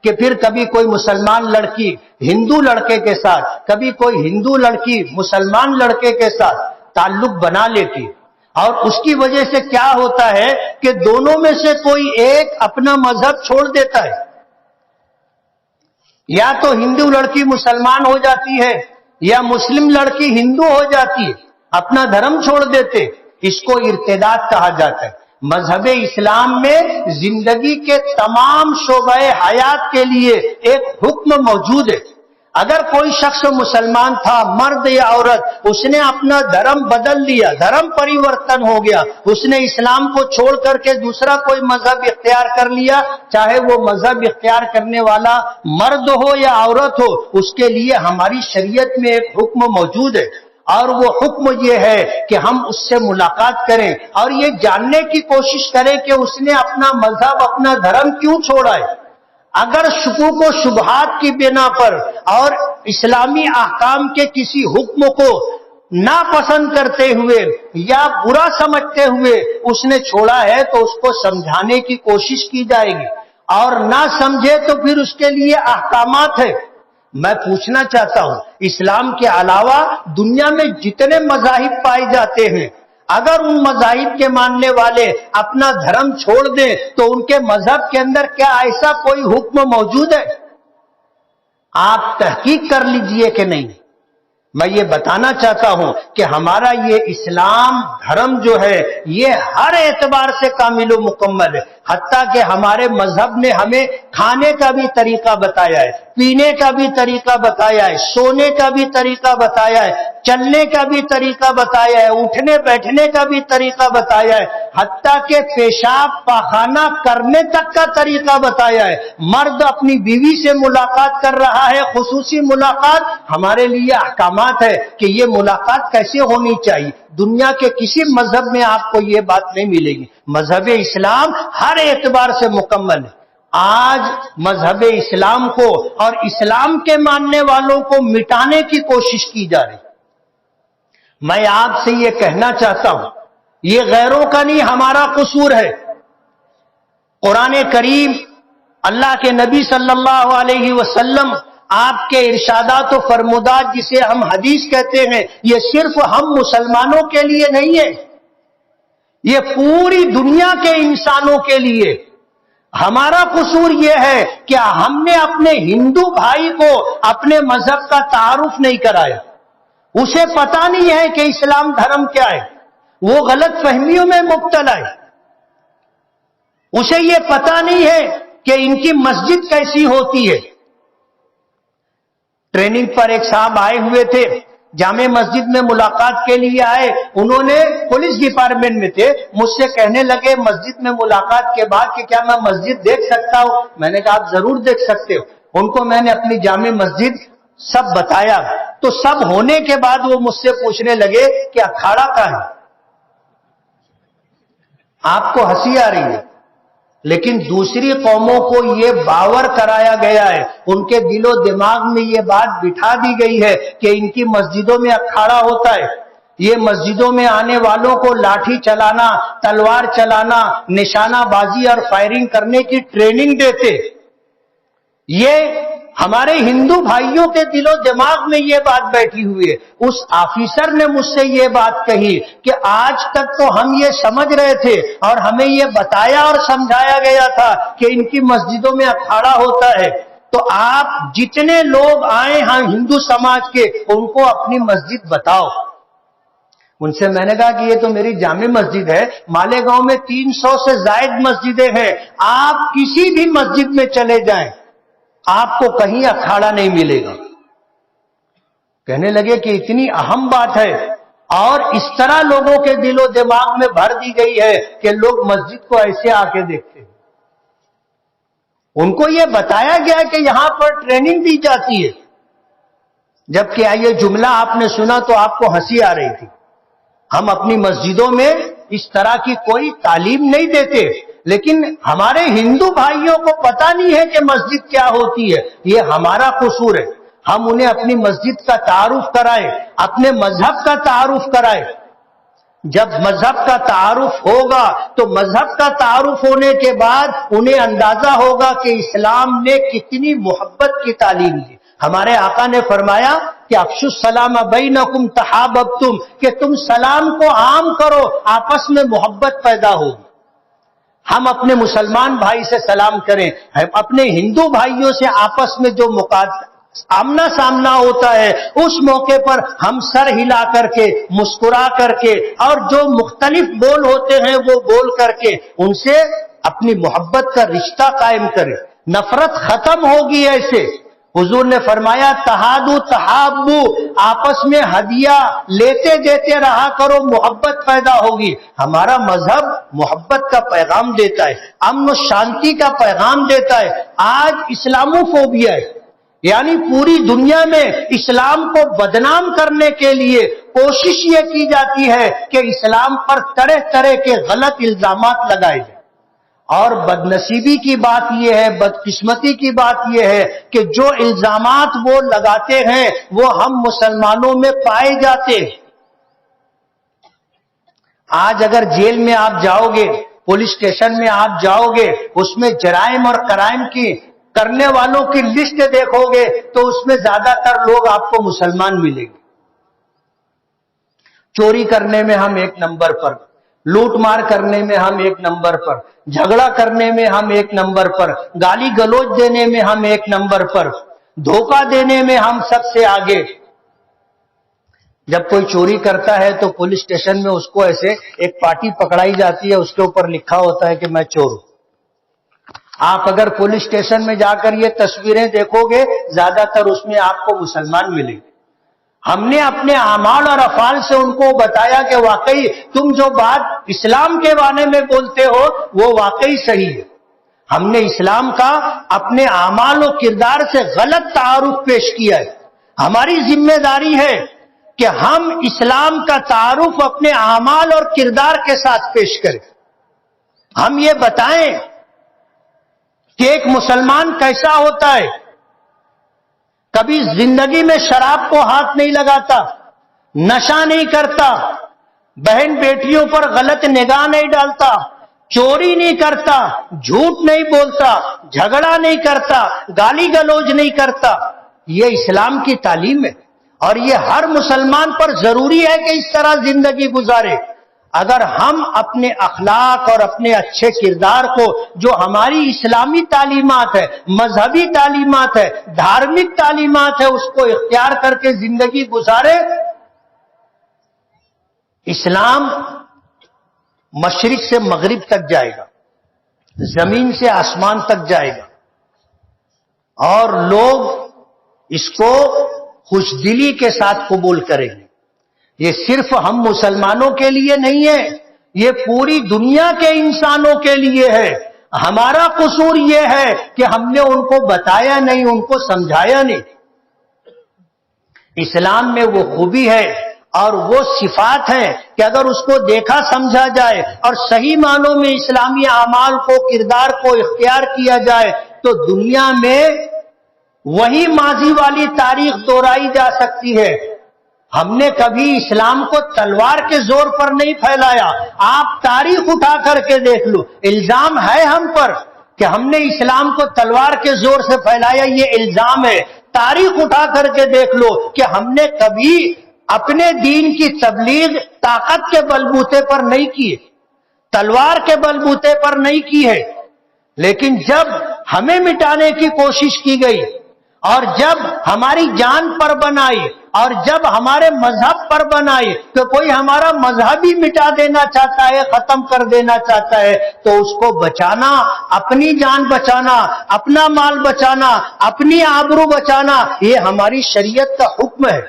کہ پھر کبھی کوئی مسلمان لڑکی ہندو لڑکے کے ساتھ، کبھی کوئی ہندو لڑکی مسلمان لڑکے کے ساتھ تعلق بنا لیتی، اور اس کی وجہ سے کیا ہوتا ہے کہ دونوں میں سے کوئی ایک اپنا مذہب چھوڑ دیتا ہے، یا تو ہندو لڑکی مسلمان ہو جاتی ہے یا مسلم لڑکی ہندو ہو جاتی ہے، اپنا دھرم چھوڑ دیتے۔ اس کو ارتداد کہا جاتا ہے۔ مذہب اسلام میں زندگی کے تمام شعبہ حیات کے لیے ایک حکم موجود ہے۔ اگر کوئی شخص مسلمان تھا، مرد یا عورت، اس نے اپنا دھرم بدل لیا، دھرم پریورتن ہو گیا، اس نے اسلام کو چھوڑ کر کے دوسرا کوئی مذہب اختیار کر لیا، چاہے وہ مذہب اختیار کرنے والا مرد ہو یا عورت ہو، اس کے لیے ہماری شریعت میں ایک حکم موجود ہے، اور وہ حکم یہ ہے کہ ہم اس سے ملاقات کریں اور یہ جاننے کی کوشش کریں کہ اس نے اپنا مذہب، اپنا دھرم کیوں چھوڑا ہے۔ اگر شکوک و شبہات کی بنا پر اور اسلامی احکام کے کسی حکم کو ناپسند کرتے ہوئے یا برا سمجھتے ہوئے اس نے چھوڑا ہے تو اس کو سمجھانے کی کوشش کی جائے گی، اور نہ سمجھے تو پھر اس کے لیے احکامات ہیں۔ میں پوچھنا چاہتا ہوں، اسلام کے علاوہ دنیا میں جتنے مذاہب پائے جاتے ہیں، اگر ان مذاہب کے ماننے والے اپنا دھرم چھوڑ دیں تو ان کے مذہب کے اندر کیا ایسا کوئی حکم موجود ہے؟ آپ تحقیق کر لیجئے کہ نہیں۔ میں یہ بتانا چاہتا ہوں کہ ہمارا یہ اسلام دھرم جو ہے یہ ہر اعتبار سے کامل و مکمل ہے، حتیٰ کہ ہمارے مذہب نے ہمیں کھانے کا بھی طریقہ بتایا ہے، پینے کا بھی طریقہ بتایا ہے، سونے کا بھی طریقہ بتایا ہے، چلنے کا بھی طریقہ بتایا ہے، اٹھنے بیٹھنے کا بھی طریقہ بتایا ہے، حتیٰ کہ پیشاب پاخانہ کرنے تک کا طریقہ بتایا ہے۔ مرد اپنی بیوی سے ملاقات کر رہا ہے، خصوصی ملاقات، ہمارے لیے احکامات ہے کہ یہ ملاقات کیسے ہونی چاہیے۔ دنیا کے کسی مذہب میں آپ کو یہ بات نہیں ملے گی۔ مذہب اسلام ہر اعتبار سے مکمل ہے۔ آج مذہب اسلام کو اور اسلام کے ماننے والوں کو مٹانے کی کوشش کی جا رہی۔ میں آپ سے یہ کہنا چاہتا ہوں، یہ غیروں کا نہیں، ہمارا قصور ہے۔ قرآن کریم، اللہ کے نبی صلی اللہ علیہ وسلم، آپ کے ارشادات و فرمودات جسے ہم حدیث کہتے ہیں، یہ صرف ہم مسلمانوں کے لیے نہیں ہے، یہ پوری دنیا کے انسانوں کے لیے۔ ہمارا قصور یہ ہے کہ ہم نے اپنے ہندو بھائی کو اپنے مذہب کا تعارف نہیں کرایا، اسے پتا نہیں ہے کہ اسلام دھرم کیا ہے، وہ غلط فہمیوں میں مبتلا ہے، اسے یہ پتا نہیں ہے کہ ان کی مسجد کیسی ہوتی ہے۔ ٹریننگ پر ایک صاحب آئے ہوئے تھے، جامع مسجد میں ملاقات کے لیے آئے، انہوں نے پولیس ڈپارٹمنٹ میں تھے، مجھ سے کہنے لگے مسجد میں ملاقات کے بعد کہ کیا میں مسجد دیکھ سکتا ہوں؟ میں نے کہا آپ ضرور دیکھ سکتے ہو۔ ان کو میں نے اپنی جامع مسجد سب بتایا، تو سب ہونے کے بعد وہ مجھ سے پوچھنے لگے کہ اکھاڑا کہاں ہے؟ آپ کو ہنسی آ رہی ہے، لیکن دوسری قوموں کو یہ باور کرایا گیا ہے، ان کے دل و دماغ میں یہ بات بٹھا دی گئی ہے کہ ان کی مسجدوں میں اکھاڑا ہوتا ہے، یہ مسجدوں میں آنے والوں کو لاٹھی چلانا، تلوار چلانا، نشانہ بازی اور فائرنگ کرنے کی ٹریننگ دیتے۔ یہ ہمارے ہندو بھائیوں کے دل و دماغ میں یہ بات بیٹھی ہوئی ہے۔ اس آفیسر نے مجھ سے یہ بات کہی کہ آج تک تو ہم یہ سمجھ رہے تھے اور ہمیں یہ بتایا اور سمجھایا گیا تھا کہ ان کی مسجدوں میں اکھاڑا ہوتا ہے، تو آپ جتنے لوگ آئے ہیں ہندو سماج کے، ان کو اپنی مسجد بتاؤ۔ ان سے میں نے کہا کہ یہ تو میری جامع مسجد ہے، مالیگاؤں میں 300 سے زائد مسجدیں ہیں، آپ کسی بھی مسجد میں چلے جائیں، آپ کو کہیں اکھاڑا نہیں ملے گا۔ کہنے لگے کہ اتنی اہم بات ہے اور اس طرح لوگوں کے دل و دماغ میں بھر دی گئی ہے کہ لوگ مسجد کو ایسے آ کے دیکھتے ہیں۔ ان کو یہ بتایا گیا کہ یہاں پر ٹریننگ دی جاتی ہے، جبکہ یہ جملہ آپ نے سنا تو آپ کو ہنسی آ رہی تھی۔ ہم اپنی مسجدوں میں اس طرح کی کوئی تعلیم نہیں دیتے، لیکن ہمارے ہندو بھائیوں کو پتہ نہیں ہے کہ مسجد کیا ہوتی ہے، یہ ہمارا قصور ہے۔ ہم انہیں اپنی مسجد کا تعارف کرائیں، اپنے مذہب کا تعارف کرائیں۔ جب مذہب کا تعارف ہوگا تو مذہب کا تعارف ہونے کے بعد انہیں اندازہ ہوگا کہ اسلام نے کتنی محبت کی تعلیم دی۔ ہمارے آقا نے فرمایا کہ افشوا السلام بینکم تحاببتم، کہ تم سلام کو عام کرو، آپس میں محبت پیدا ہوگی۔ ہم اپنے مسلمان بھائی سے سلام کریں، اپنے ہندو بھائیوں سے آپس میں جو آمنا سامنا ہوتا ہے اس موقع پر ہم سر ہلا کر کے، مسکرا کر کے، اور جو مختلف بول ہوتے ہیں وہ بول کر کے ان سے اپنی محبت کا رشتہ قائم کریں، نفرت ختم ہوگی۔ ایسے حضور نے فرمایا تہادو تحابو، آپس میں ہدیہ لیتے دیتے رہا کرو، محبت پیدا ہوگی۔ ہمارا مذہب محبت کا پیغام دیتا ہے، امن و شانتی کا پیغام دیتا ہے۔ آج اسلاموفوبیا ہے، یعنی پوری دنیا میں اسلام کو بدنام کرنے کے لیے کوشش یہ کی جاتی ہے کہ اسلام پر طرح طرح کے غلط الزامات لگائے جائیں، اور بدنصیبی کی بات یہ ہے، بدقسمتی کی بات یہ ہے کہ جو الزامات وہ لگاتے ہیں وہ ہم مسلمانوں میں پائے جاتے ہیں۔ آج اگر جیل میں آپ جاؤ گے، پولیس اسٹیشن میں آپ جاؤ گے، اس میں جرائم اور کرائم کی کرنے والوں کی لسٹ دیکھو گے تو اس میں زیادہ تر لوگ آپ کو مسلمان ملیں گے۔ چوری کرنے میں ہم 1 نمبر پر، لوٹ مار کرنے میں ہم 1 نمبر پر، جھگڑا کرنے میں ہم 1 نمبر پر، گالی گلوچ دینے میں ہم 1 نمبر پر، دھوکہ دینے میں ہم سب سے آگے۔ جب کوئی چوری کرتا ہے تو پولیس اسٹیشن میں اس کو ایسے ایک پارٹی پکڑائی جاتی ہے، اس کے اوپر لکھا ہوتا ہے کہ میں چور ہوں۔ آپ اگر پولیس اسٹیشن میں جا کر یہ تصویریں دیکھو گے، زیادہ تر اس میں آپ کو مسلمان ملیں گے۔ ہم نے اپنے اعمال اور افعال سے ان کو بتایا کہ واقعی تم جو بات اسلام کے بارے میں بولتے ہو وہ واقعی صحیح ہے۔ ہم نے اسلام کا اپنے اعمال و کردار سے غلط تعارف پیش کیا ہے۔ ہماری ذمہ داری ہے کہ ہم اسلام کا تعارف اپنے اعمال اور کردار کے ساتھ پیش کریں۔ ہم یہ بتائیں کہ ایک مسلمان کیسا ہوتا ہے، کبھی زندگی میں شراب کو ہاتھ نہیں لگاتا، نشہ نہیں کرتا، بہن بیٹیوں پر غلط نگاہ نہیں ڈالتا، چوری نہیں کرتا، جھوٹ نہیں بولتا، جھگڑا نہیں کرتا، گالی گلوچ نہیں کرتا۔ یہ اسلام کی تعلیم ہے اور یہ ہر مسلمان پر ضروری ہے کہ اس طرح زندگی گزارے۔ اگر ہم اپنے اخلاق اور اپنے اچھے کردار کو، جو ہماری اسلامی تعلیمات ہے، مذہبی تعلیمات ہے، دھارمک تعلیمات ہے، اس کو اختیار کر کے زندگی گزارے، اسلام مشرق سے مغرب تک جائے گا، زمین سے آسمان تک جائے گا، اور لوگ اس کو خوش دلی کے ساتھ قبول کریں گے۔ یہ صرف ہم مسلمانوں کے لیے نہیں ہے، یہ پوری دنیا کے انسانوں کے لیے ہے۔ ہمارا قصور یہ ہے کہ ہم نے ان کو بتایا نہیں، ان کو سمجھایا نہیں۔ اسلام میں وہ خوبی ہے اور وہ صفات ہیں کہ اگر اس کو دیکھا سمجھا جائے اور صحیح معنوں میں اسلامی اعمال کو، کردار کو اختیار کیا جائے تو دنیا میں وہی ماضی والی تاریخ دہرائی جا سکتی ہے۔ ہم نے کبھی اسلام کو تلوار کے زور پر نہیں پھیلایا۔ آپ تاریخ اٹھا کر کے دیکھ لو، الزام ہے ہم پر کہ ہم نے اسلام کو تلوار کے زور سے پھیلایا، یہ الزام ہے۔ تاریخ اٹھا کر کے دیکھ لو کہ ہم نے کبھی اپنے دین کی تبلیغ طاقت کے بلبوتے پر نہیں کی، تلوار کے بلبوتے پر نہیں کی ہے۔ لیکن جب ہمیں مٹانے کی کوشش کی گئی اور جب ہماری جان پر بنائی اور جب ہمارے مذہب پر بنائی، تو کوئی ہمارا مذہب ہی مٹا دینا چاہتا ہے، ختم کر دینا چاہتا ہے، تو اس کو بچانا، اپنی جان بچانا، اپنا مال بچانا، اپنی آبرو بچانا، یہ ہماری شریعت کا حکم ہے۔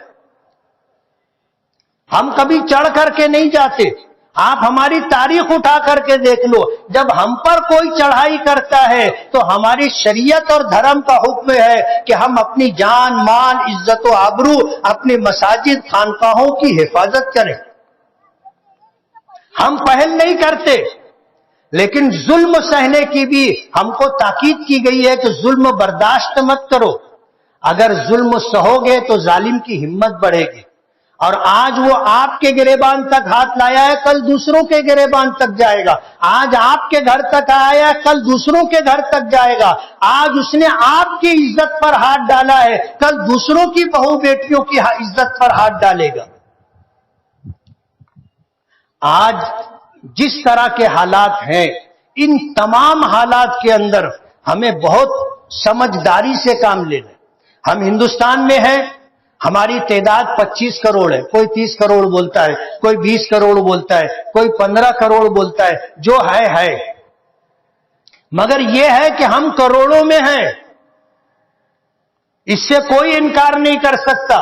ہم کبھی چڑھ کر کے نہیں جاتے۔ آپ ہماری تاریخ اٹھا کر کے دیکھ لو، جب ہم پر کوئی چڑھائی کرتا ہے تو ہماری شریعت اور دھرم کا حکم ہے کہ ہم اپنی جان، مال، عزت و آبرو، اپنی مساجد، خانقاہوں کی حفاظت کریں۔ ہم پہل نہیں کرتے، لیکن ظلم سہنے کی بھی ہم کو تاکید کی گئی ہے کہ ظلم برداشت مت کرو۔ اگر ظلم سہو گے تو ظالم کی ہمت بڑھے گی، اور آج وہ آپ کے گریبان تک ہاتھ لایا ہے، کل دوسروں کے گریبان تک جائے گا۔ آج آپ کے گھر تک آیا ہے، کل دوسروں کے گھر تک جائے گا۔ آج اس نے آپ کی عزت پر ہاتھ ڈالا ہے، کل دوسروں کی بہو بیٹیوں کی عزت پر ہاتھ ڈالے گا۔ آج جس طرح کے حالات ہیں، ان تمام حالات کے اندر ہمیں بہت سمجھداری سے کام لینا ہے۔ ہم ہندوستان میں ہیں، ہماری تعداد 25 کروڑ ہے، کوئی 30 کروڑ بولتا ہے، کوئی 20 کروڑ بولتا ہے، کوئی 15 کروڑ بولتا ہے، جو ہے۔ مگر یہ ہے کہ ہم کروڑوں میں ہیں، اس سے کوئی انکار نہیں کر سکتا۔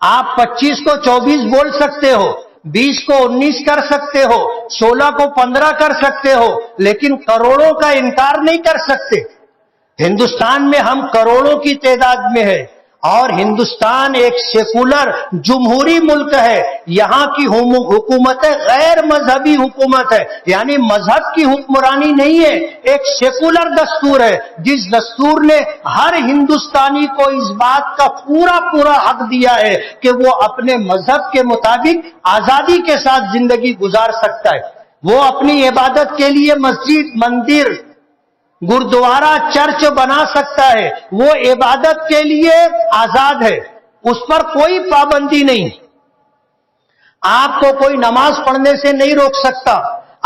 آپ 25 کو 24 بول سکتے ہو، 20 کو 19 کر سکتے ہو، 16 کو 15 کر سکتے ہو، لیکن کروڑوں کا انکار نہیں کر سکتے۔ ہندوستان میں ہم کروڑوں کی تعداد میں ہے، اور ہندوستان ایک سیکولر جمہوری ملک ہے۔ یہاں کی حکومت غیر مذہبی حکومت ہے، یعنی مذہب کی حکمرانی نہیں ہے، ایک سیکولر دستور ہے، جس دستور نے ہر ہندوستانی کو اس بات کا پورا حق دیا ہے کہ وہ اپنے مذہب کے مطابق آزادی کے ساتھ زندگی گزار سکتا ہے۔ وہ اپنی عبادت کے لیے مسجد، مندر، گردوارہ، چرچ بنا سکتا ہے، وہ عبادت کے لیے آزاد ہے، اس پر کوئی پابندی نہیں۔ آپ کو کوئی نماز پڑھنے سے نہیں روک سکتا،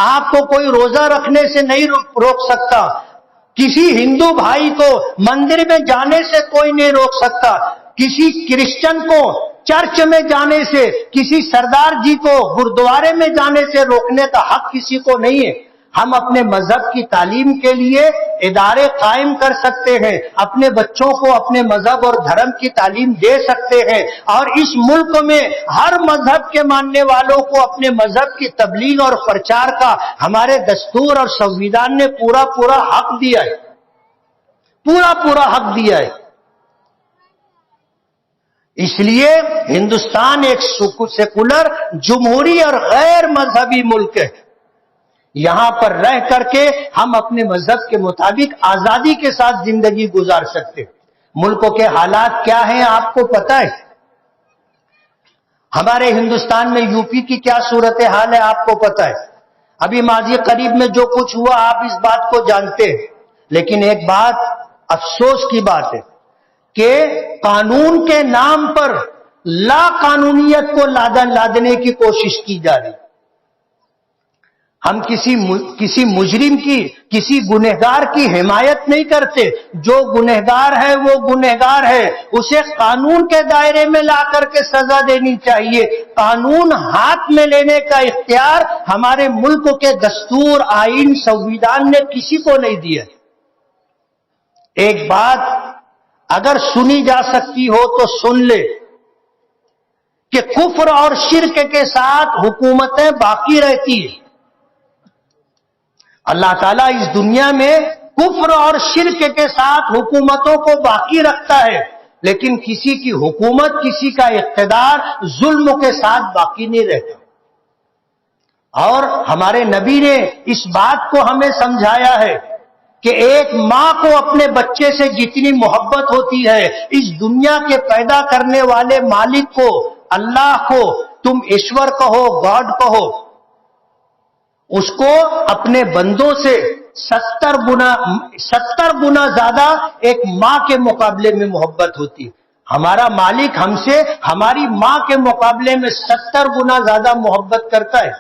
آپ کو کوئی روزہ رکھنے سے نہیں روک سکتا، کسی ہندو بھائی کو مندر میں جانے سے کوئی نہیں روک سکتا، کسی کرسچن کو چرچ میں جانے سے، کسی سردار جی کو گردوارے میں جانے سے روکنے کا حق کسی کو نہیں ہے۔ ہم اپنے مذہب کی تعلیم کے لیے ادارے قائم کر سکتے ہیں، اپنے بچوں کو اپنے مذہب اور دھرم کی تعلیم دے سکتے ہیں، اور اس ملک میں ہر مذہب کے ماننے والوں کو اپنے مذہب کی تبلیغ اور پرچار کا ہمارے دستور اور سنویدھان نے پورا حق دیا ہے، پورا حق دیا ہے۔ اس لیے ہندوستان ایک سیکولر، جمہوری اور غیر مذہبی ملک ہے۔ یہاں پر رہ کر کے ہم اپنے مذہب کے مطابق آزادی کے ساتھ زندگی گزار سکتے ہیں۔ ملکوں کے حالات کیا ہیں آپ کو پتہ ہے؟ ہمارے ہندوستان میں یو پی کی کیا صورتحال ہے آپ کو پتہ ہے؟ ابھی ماضی قریب میں جو کچھ ہوا آپ اس بات کو جانتے ہیں، لیکن ایک بات افسوس کی بات ہے کہ قانون کے نام پر لا قانونیت کو لادنے کی کوشش کی جا رہی۔ ہم کسی مجرم کی، کسی گنہگار کی حمایت نہیں کرتے، جو گنہگار ہے وہ گنہگار ہے، اسے قانون کے دائرے میں لا کر کے سزا دینی چاہیے۔ قانون ہاتھ میں لینے کا اختیار ہمارے ملک کے دستور، آئین، سنویدھان نے کسی کو نہیں دیا۔ ایک بات اگر سنی جا سکتی ہو تو سن لے کہ کفر اور شرک کے ساتھ حکومتیں باقی رہتی ہیں۔ اللہ تعالیٰ اس دنیا میں کفر اور شرک کے ساتھ حکومتوں کو باقی رکھتا ہے، لیکن کسی کی حکومت، کسی کا اقتدار ظلم کے ساتھ باقی نہیں رہتا۔ اور ہمارے نبی نے اس بات کو ہمیں سمجھایا ہے کہ ایک ماں کو اپنے بچے سے جتنی محبت ہوتی ہے، اس دنیا کے پیدا کرنے والے مالک کو، اللہ کو تم ایشور کہو، گاڈ کہو، اس کو اپنے بندوں سے 70 گنا زیادہ ایک ماں کے مقابلے میں محبت ہوتی ہے۔ ہمارا مالک ہم سے ہماری ماں کے مقابلے میں 70 گنا زیادہ محبت کرتا ہے۔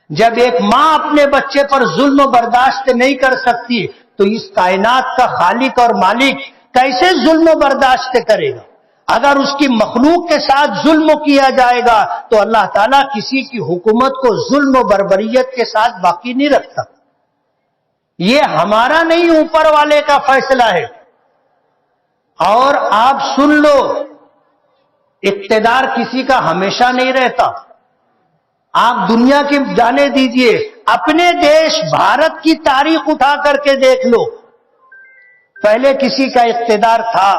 جب ایک ماں اپنے بچے پر ظلم برداشت نہیں کر سکتی تو اس کائنات کا خالق اور مالک کیسے ظلم برداشت کرے گا؟ اگر اس کی مخلوق کے ساتھ ظلم کیا جائے گا تو اللہ تعالیٰ کسی کی حکومت کو ظلم و بربریت کے ساتھ باقی نہیں رکھتا۔ یہ ہمارا نہیں، اوپر والے کا فیصلہ ہے۔ اور آپ سن لو، اقتدار کسی کا ہمیشہ نہیں رہتا۔ آپ دنیا کی جانے دیجئے، اپنے دیش بھارت کی تاریخ اٹھا کر کے دیکھ لو، پہلے کسی کا اقتدار تھا،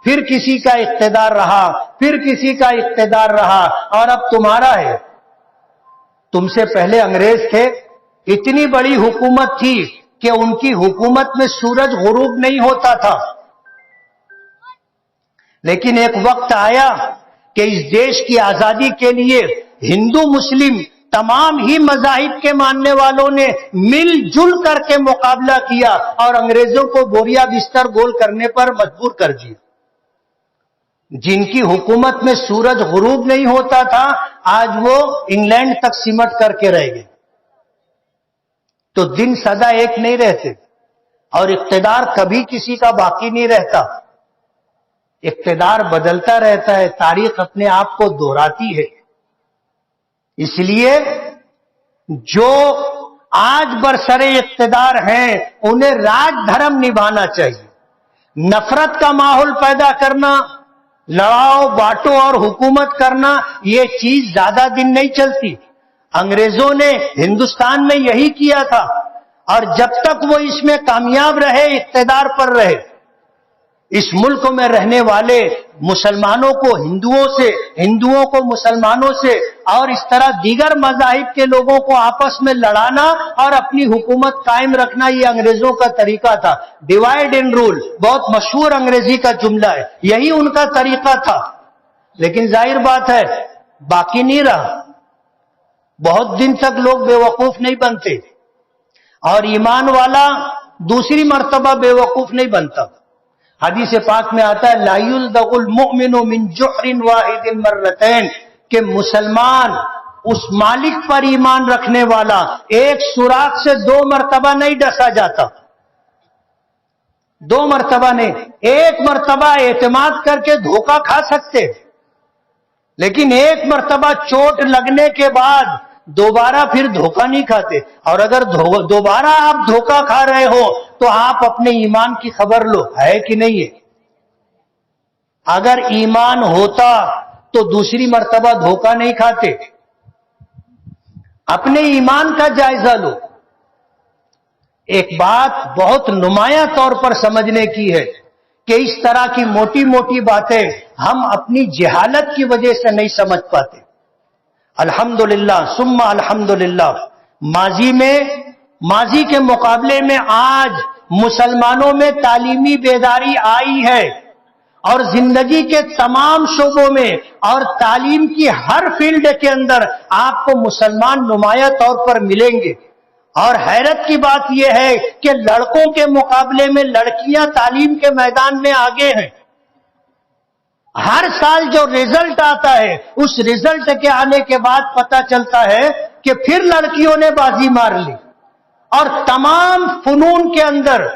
پھر کسی کا اقتدار رہا، پھر کسی کا اقتدار رہا، اور اب تمہارا ہے۔ تم سے پہلے انگریز تھے، اتنی بڑی حکومت تھی کہ ان کی حکومت میں سورج غروب نہیں ہوتا تھا، لیکن ایک وقت آیا کہ اس دیش کی آزادی کے لیے ہندو مسلم تمام ہی مذاہب کے ماننے والوں نے مل جل کر کے مقابلہ کیا اور انگریزوں کو بوریا بستر گول کرنے پر مجبور کر دیا۔ جن کی حکومت میں سورج غروب نہیں ہوتا تھا، آج وہ انگلینڈ تک سمٹ کر کے رہ گئے۔ تو دن سدا ایک نہیں رہتے، اور اقتدار کبھی کسی کا باقی نہیں رہتا، اقتدار بدلتا رہتا ہے، تاریخ اپنے آپ کو دہراتی ہے۔ اس لیے جو آج برسر اقتدار ہیں انہیں راج دھرم نبھانا چاہیے۔ نفرت کا ماحول پیدا کرنا، لڑاؤ بانٹو اور حکومت کرنا، یہ چیز زیادہ دن نہیں چلتی۔ انگریزوں نے ہندوستان میں یہی کیا تھا، اور جب تک وہ اس میں کامیاب رہے، اقتدار پر رہے، اس ملک میں رہنے والے مسلمانوں کو ہندوؤں سے، ہندوؤں کو مسلمانوں سے، اور اس طرح دیگر مذاہب کے لوگوں کو آپس میں لڑانا اور اپنی حکومت قائم رکھنا، یہ انگریزوں کا طریقہ تھا۔ ڈیوائیڈ اینڈ رول بہت مشہور انگریزی کا جملہ ہے، یہی ان کا طریقہ تھا۔ لیکن ظاہر بات ہے باقی نہیں رہا، بہت دن تک لوگ بے وقوف نہیں بنتے، اور ایمان والا دوسری مرتبہ بے وقوف نہیں بنتا۔ حدیث پاک میں آتا ہے لا یلدغ المؤمن من جحر واحد مرتين، کہ مسلمان اس مالک پر ایمان رکھنے والا ایک سوراخ سے 2 مرتبہ نہیں ڈسا جاتا. 2 مرتبہ نہیں، 1 مرتبہ اعتماد کر کے دھوکہ کھا سکتے، لیکن 1 مرتبہ چوٹ لگنے کے بعد دوبارہ پھر دھوکہ نہیں کھاتے. اور اگر دوبارہ آپ دھوکہ کھا رہے ہو تو آپ اپنے ایمان کی خبر لو، ہے کہ نہیں ہے. اگر ایمان ہوتا تو دوسری مرتبہ دھوکہ نہیں کھاتے. اپنے ایمان کا جائزہ لو. ایک بات بہت نمایاں طور پر سمجھنے کی ہے کہ اس طرح کی موٹی موٹی باتیں ہم اپنی جہالت کی وجہ سے نہیں سمجھ پاتے. الحمدللہ ثم الحمدللہ، ماضی کے مقابلے میں آج مسلمانوں میں تعلیمی بیداری آئی ہے، اور زندگی کے تمام شعبوں میں اور تعلیم کی ہر فیلڈ کے اندر آپ کو مسلمان نمایاں طور پر ملیں گے. اور حیرت کی بات یہ ہے کہ لڑکوں کے مقابلے میں لڑکیاں تعلیم کے میدان میں آگے ہیں. ہر سال جو رزلٹ آتا ہے اس رزلٹ کے آنے کے بعد پتہ چلتا ہے کہ پھر لڑکیوں نے بازی مار لی، اور تمام فنون کے اندر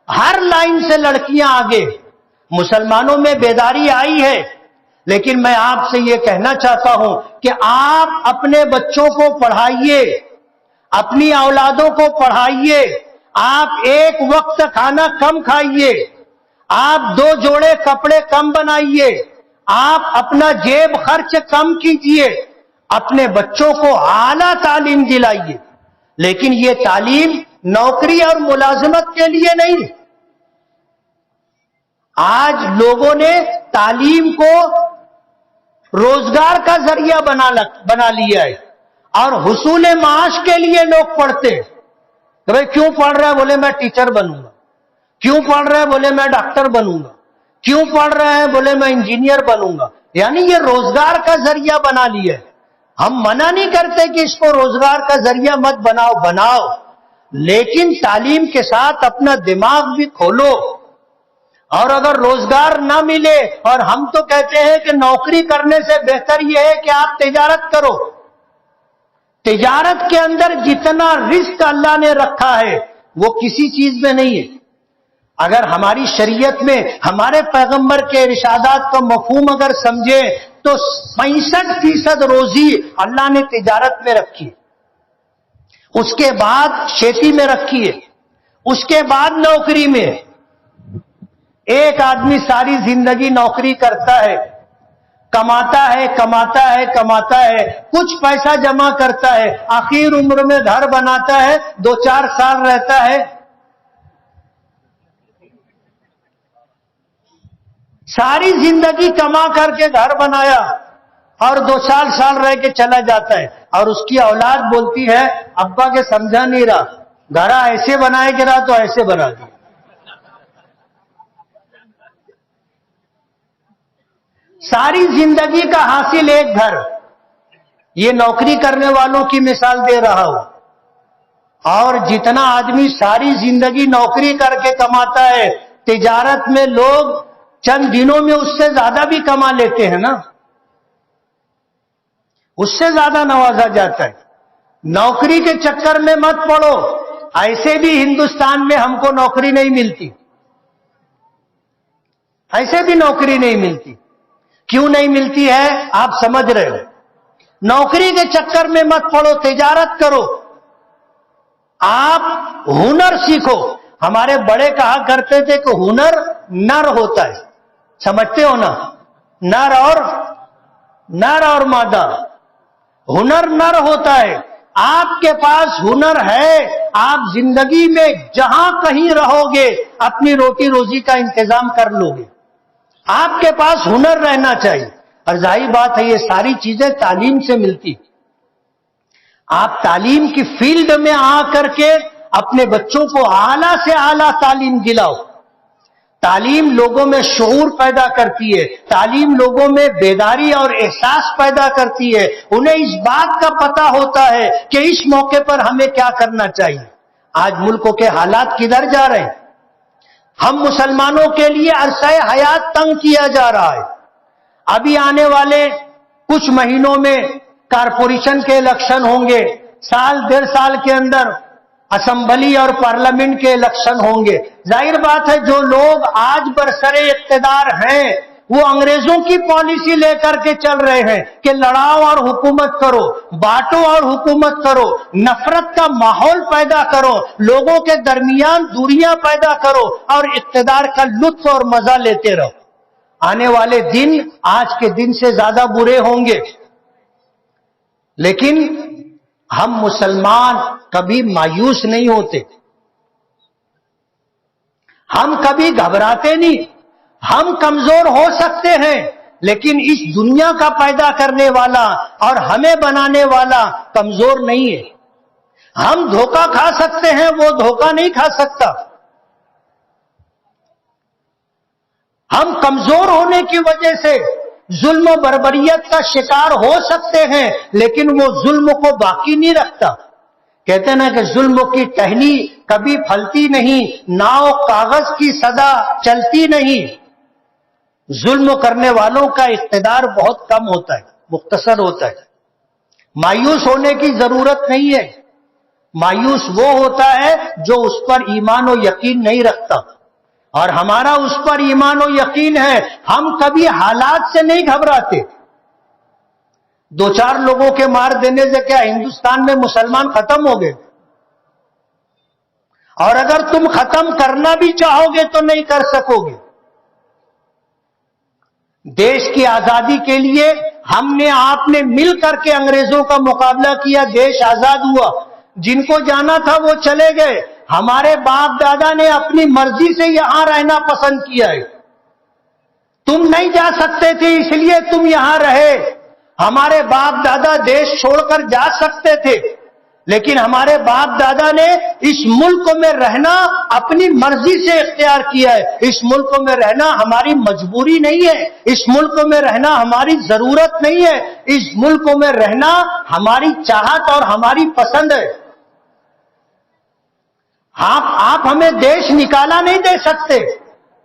ہر لائن سے لڑکیاں آگے. مسلمانوں میں بیداری آئی ہے، لیکن میں آپ سے یہ کہنا چاہتا ہوں کہ آپ اپنے بچوں کو پڑھائیے، اپنی اولادوں کو پڑھائیے. آپ 1 وقت کھانا کم کھائیے، آپ 2 جوڑے کپڑے کم بنائیے، آپ اپنا جیب خرچ کم کیجیے، اپنے بچوں کو اعلیٰ تعلیم دلائیے. لیکن یہ تعلیم نوکری اور ملازمت کے لیے نہیں. آج لوگوں نے تعلیم کو روزگار کا ذریعہ بنا لیا ہے، اور حصول معاش کے لیے لوگ پڑھتے ہیں. کہ بھئی کیوں پڑھ رہا ہے؟ بولے میں ٹیچر بنوں گا. کیوں پڑھ رہا ہے؟ بولے میں ڈاکٹر بنوں گا. کیوں پڑھ رہا ہے؟ بولے میں انجینئر بنوں گا. یعنی یہ روزگار کا ذریعہ بنا لیا ہے. ہم منع نہیں کرتے کہ اس کو روزگار کا ذریعہ مت بناؤ، لیکن تعلیم کے ساتھ اپنا دماغ بھی کھولو. اور اگر روزگار نہ ملے، اور ہم تو کہتے ہیں کہ نوکری کرنے سے بہتر یہ ہے کہ آپ تجارت کرو. تجارت کے اندر جتنا رزق اللہ نے رکھا ہے وہ کسی چیز میں نہیں ہے. اگر ہماری شریعت میں ہمارے پیغمبر کے ارشادات کا مفہوم اگر سمجھے تو 65% روزی اللہ نے تجارت میں رکھی ہے، اس کے بعد کھیتی میں رکھی ہے، اس کے بعد نوکری میں. ایک آدمی ساری زندگی نوکری کرتا ہے، کماتا ہے، کچھ پیسہ جمع کرتا ہے، آخر عمر میں گھر بناتا ہے، 2-4 سال رہتا ہے. ساری زندگی کما کر کے گھر بنایا اور 2-4 سال رہ کے چلا جاتا ہے، اور اس کی اولاد بولتی ہے ابا کے سمجھا نہیں رہا، گھر ایسے بنائے گا تو ایسے بنا دیا. ساری زندگی کا حاصل ایک گھر. یہ نوکری کرنے والوں کی مثال دے رہا ہوں. اور جتنا آدمی ساری زندگی نوکری کر کے کماتا ہے، تجارت میں لوگ چند دنوں میں اس سے زیادہ بھی کما لیتے ہیں نا، اس سے زیادہ نوازا جاتا ہے. نوکری کے چکر میں مت پڑو. ایسے بھی ہندوستان میں ہم کو نوکری نہیں ملتی، ایسے بھی نوکری نہیں ملتی. کیوں نہیں ملتی ہے آپ سمجھ رہے ہو. نوکری کے چکر میں مت پڑو، تجارت کرو، آپ ہنر سیکھو. ہمارے بڑے کہا کرتے تھے کہ ہنر نر ہوتا ہے، سمجھتے ہو نا؟ نر اور مادہ. ہنر نر ہوتا ہے. آپ کے پاس ہنر ہے، آپ زندگی میں جہاں کہیں رہو گے اپنی روٹی روزی کا انتظام کر لو گے. آپ کے پاس ہنر رہنا چاہیے. اور ظاہر بات ہے یہ ساری چیزیں تعلیم سے ملتی. آپ تعلیم کی فیلڈ میں آ کر کے اپنے بچوں کو اعلیٰ سے اعلیٰ تعلیم دلاؤ. تعلیم لوگوں میں شعور پیدا کرتی ہے، تعلیم لوگوں میں بیداری اور احساس پیدا کرتی ہے. انہیں اس بات کا پتہ ہوتا ہے کہ اس موقع پر ہمیں کیا کرنا چاہیے. آج ملکوں کے حالات کدھر جا رہے ہیں؟ ہم مسلمانوں کے لیے عرصہ حیات تنگ کیا جا رہا ہے. ابھی آنے والے کچھ مہینوں میں کارپوریشن کے الیکشن ہوں گے، سال 1.5 سال کے اندر اسمبلی اور پارلیمنٹ کے الیکشن ہوں گے۔ ظاہر بات ہے جو لوگ آج برسر اقتدار ہیں وہ انگریزوں کی پالیسی لے کر کے چل رہے ہیں کہ لڑاؤ اور حکومت کرو، بانٹو اور حکومت کرو، نفرت کا ماحول پیدا کرو، لوگوں کے درمیان دوریاں پیدا کرو اور اقتدار کا لطف اور مزہ لیتے رہو۔ آنے والے دن آج کے دن سے زیادہ برے ہوں گے، لیکن ہم مسلمان کبھی مایوس نہیں ہوتے، ہم کبھی گھبراتے نہیں۔ ہم کمزور ہو سکتے ہیں لیکن اس دنیا کا پیدا کرنے والا اور ہمیں بنانے والا کمزور نہیں ہے۔ ہم دھوکہ کھا سکتے ہیں، وہ دھوکہ نہیں کھا سکتا۔ ہم کمزور ہونے کی وجہ سے ظلم و بربریت کا شکار ہو سکتے ہیں لیکن وہ ظلم کو باقی نہیں رکھتا۔ کہتے ہیں نا کہ ظلم کی ٹہنی کبھی پھلتی نہیں، ناؤ کاغذ کی سدا چلتی نہیں۔ ظلم کرنے والوں کا اقتدار بہت کم ہوتا ہے، مختصر ہوتا ہے۔ مایوس ہونے کی ضرورت نہیں ہے۔ مایوس وہ ہوتا ہے جو اس پر ایمان و یقین نہیں رکھتا، اور ہمارا اس پر ایمان و یقین ہے۔ ہم کبھی حالات سے نہیں گھبراتے۔ 2-4 لوگوں کے مار دینے سے کیا ہندوستان میں مسلمان ختم ہو گئے؟ اور اگر تم ختم کرنا بھی چاہو گے تو نہیں کر سکو گے۔ دیش کی آزادی کے لیے ہم نے آپ نے مل کر کے انگریزوں کا مقابلہ کیا، دیش آزاد ہوا۔ جن کو جانا تھا وہ چلے گئے۔ ہمارے باپ دادا نے اپنی مرضی سے یہاں رہنا پسند کیا ہے۔ تم نہیں جا سکتے تھے اس لیے تم یہاں رہے۔ ہمارے باپ دادا دیش چھوڑ کر جا سکتے تھے لیکن ہمارے باپ دادا نے اس ملک میں رہنا اپنی مرضی سے اختیار کیا ہے۔ اس ملک میں رہنا ہماری مجبوری نہیں ہے، اس ملک میں رہنا ہماری ضرورت نہیں ہے، اس ملک میں رہنا ہماری چاہت اور ہماری پسند ہے۔ آپ ہمیں دیش نکالا نہیں دے سکتے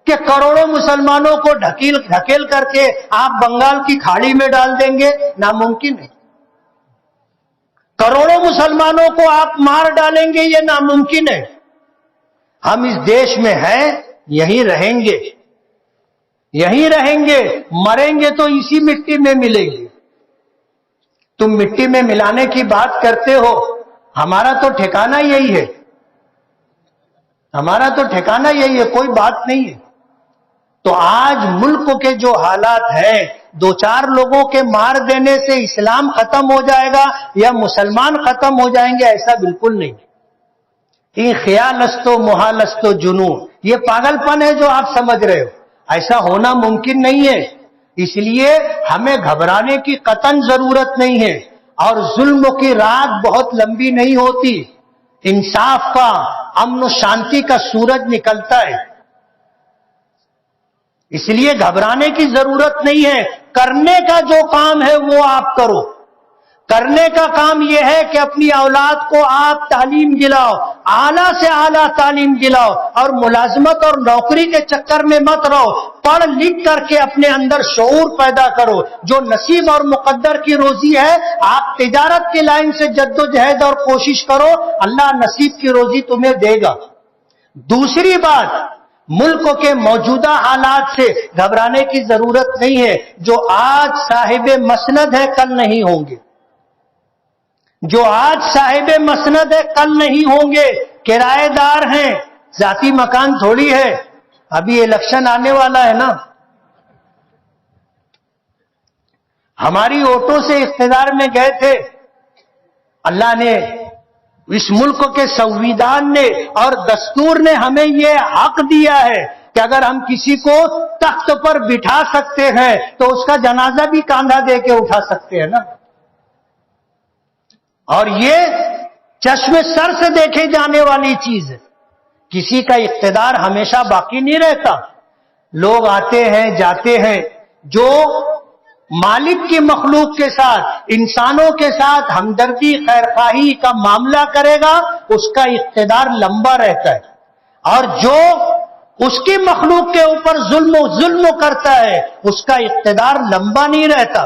کہ کروڑوں مسلمانوں کو ڈھکیل کر کے آپ بنگال کی کھاڑی میں ڈال دیں گے، ناممکن ہے۔ کروڑوں مسلمانوں کو آپ مار ڈالیں گے، یہ ناممکن ہے۔ ہم اس دیش میں ہیں، یہیں رہیں گے، یہیں رہیں گے، مریں گے تو اسی مٹی میں ملیں گے۔ تم مٹی میں ملانے کی بات کرتے ہو، ہمارا تو ٹھکانہ یہی ہے، ہمارا تو ٹھکانہ یہی ہے، کوئی بات نہیں ہے۔ تو آج ملک کے جو حالات ہیں، 2-4 لوگوں کے مار دینے سے اسلام ختم ہو جائے گا یا مسلمان ختم ہو جائیں گے، ایسا بالکل نہیں۔ یہ خیال است و محال است و جنون، یہ پاگل پن ہے جو آپ سمجھ رہے ہو، ایسا ہونا ممکن نہیں ہے۔ اس لیے ہمیں گھبرانے کی قطعاً ضرورت نہیں ہے، اور ظلم کی رات بہت لمبی نہیں ہوتی، انصاف کا، امن و شانتی کا سورج نکلتا ہے۔ اس لیے گھبرانے کی ضرورت نہیں ہے۔ کرنے کا جو کام ہے وہ آپ کرو۔ کرنے کا کام یہ ہے کہ اپنی اولاد کو آپ تعلیم دلاؤ، اعلیٰ سے اعلیٰ تعلیم دلاؤ، اور ملازمت اور نوکری کے چکر میں مت رہو۔ پڑھ لکھ کر کے اپنے اندر شعور پیدا کرو۔ جو نصیب اور مقدر کی روزی ہے، آپ تجارت کی لائن سے جدوجہد اور کوشش کرو، اللہ نصیب کی روزی تمہیں دے گا۔ دوسری بات، ملک کے موجودہ حالات سے گھبرانے کی ضرورت نہیں ہے۔ جو آج صاحب مسند ہے کل نہیں ہوں گے، جو آج صاحب مسند ہے کل نہیں ہوں گے۔ کرایہ دار ہیں، ذاتی مکان تھوڑی ہے۔ ابھی الیکشن آنے والا ہے نا، ہماری ووٹوں سے اقتدار میں گئے تھے۔ اللہ نے، اس ملک کے سنویدھان نے اور دستور نے ہمیں یہ حق دیا ہے کہ اگر ہم کسی کو تخت پر بٹھا سکتے ہیں تو اس کا جنازہ بھی کاندھا دے کے اٹھا سکتے ہیں نا۔ اور یہ چشم سر سے دیکھے جانے والی چیز ہے۔ کسی کا اقتدار ہمیشہ باقی نہیں رہتا، لوگ آتے ہیں جاتے ہیں۔ جو مالک کی مخلوق کے ساتھ، انسانوں کے ساتھ ہمدردی خیرخواہی کا معاملہ کرے گا اس کا اقتدار لمبا رہتا ہے، اور جو اس کی مخلوق کے اوپر ظلم کرتا ہے اس کا اقتدار لمبا نہیں رہتا۔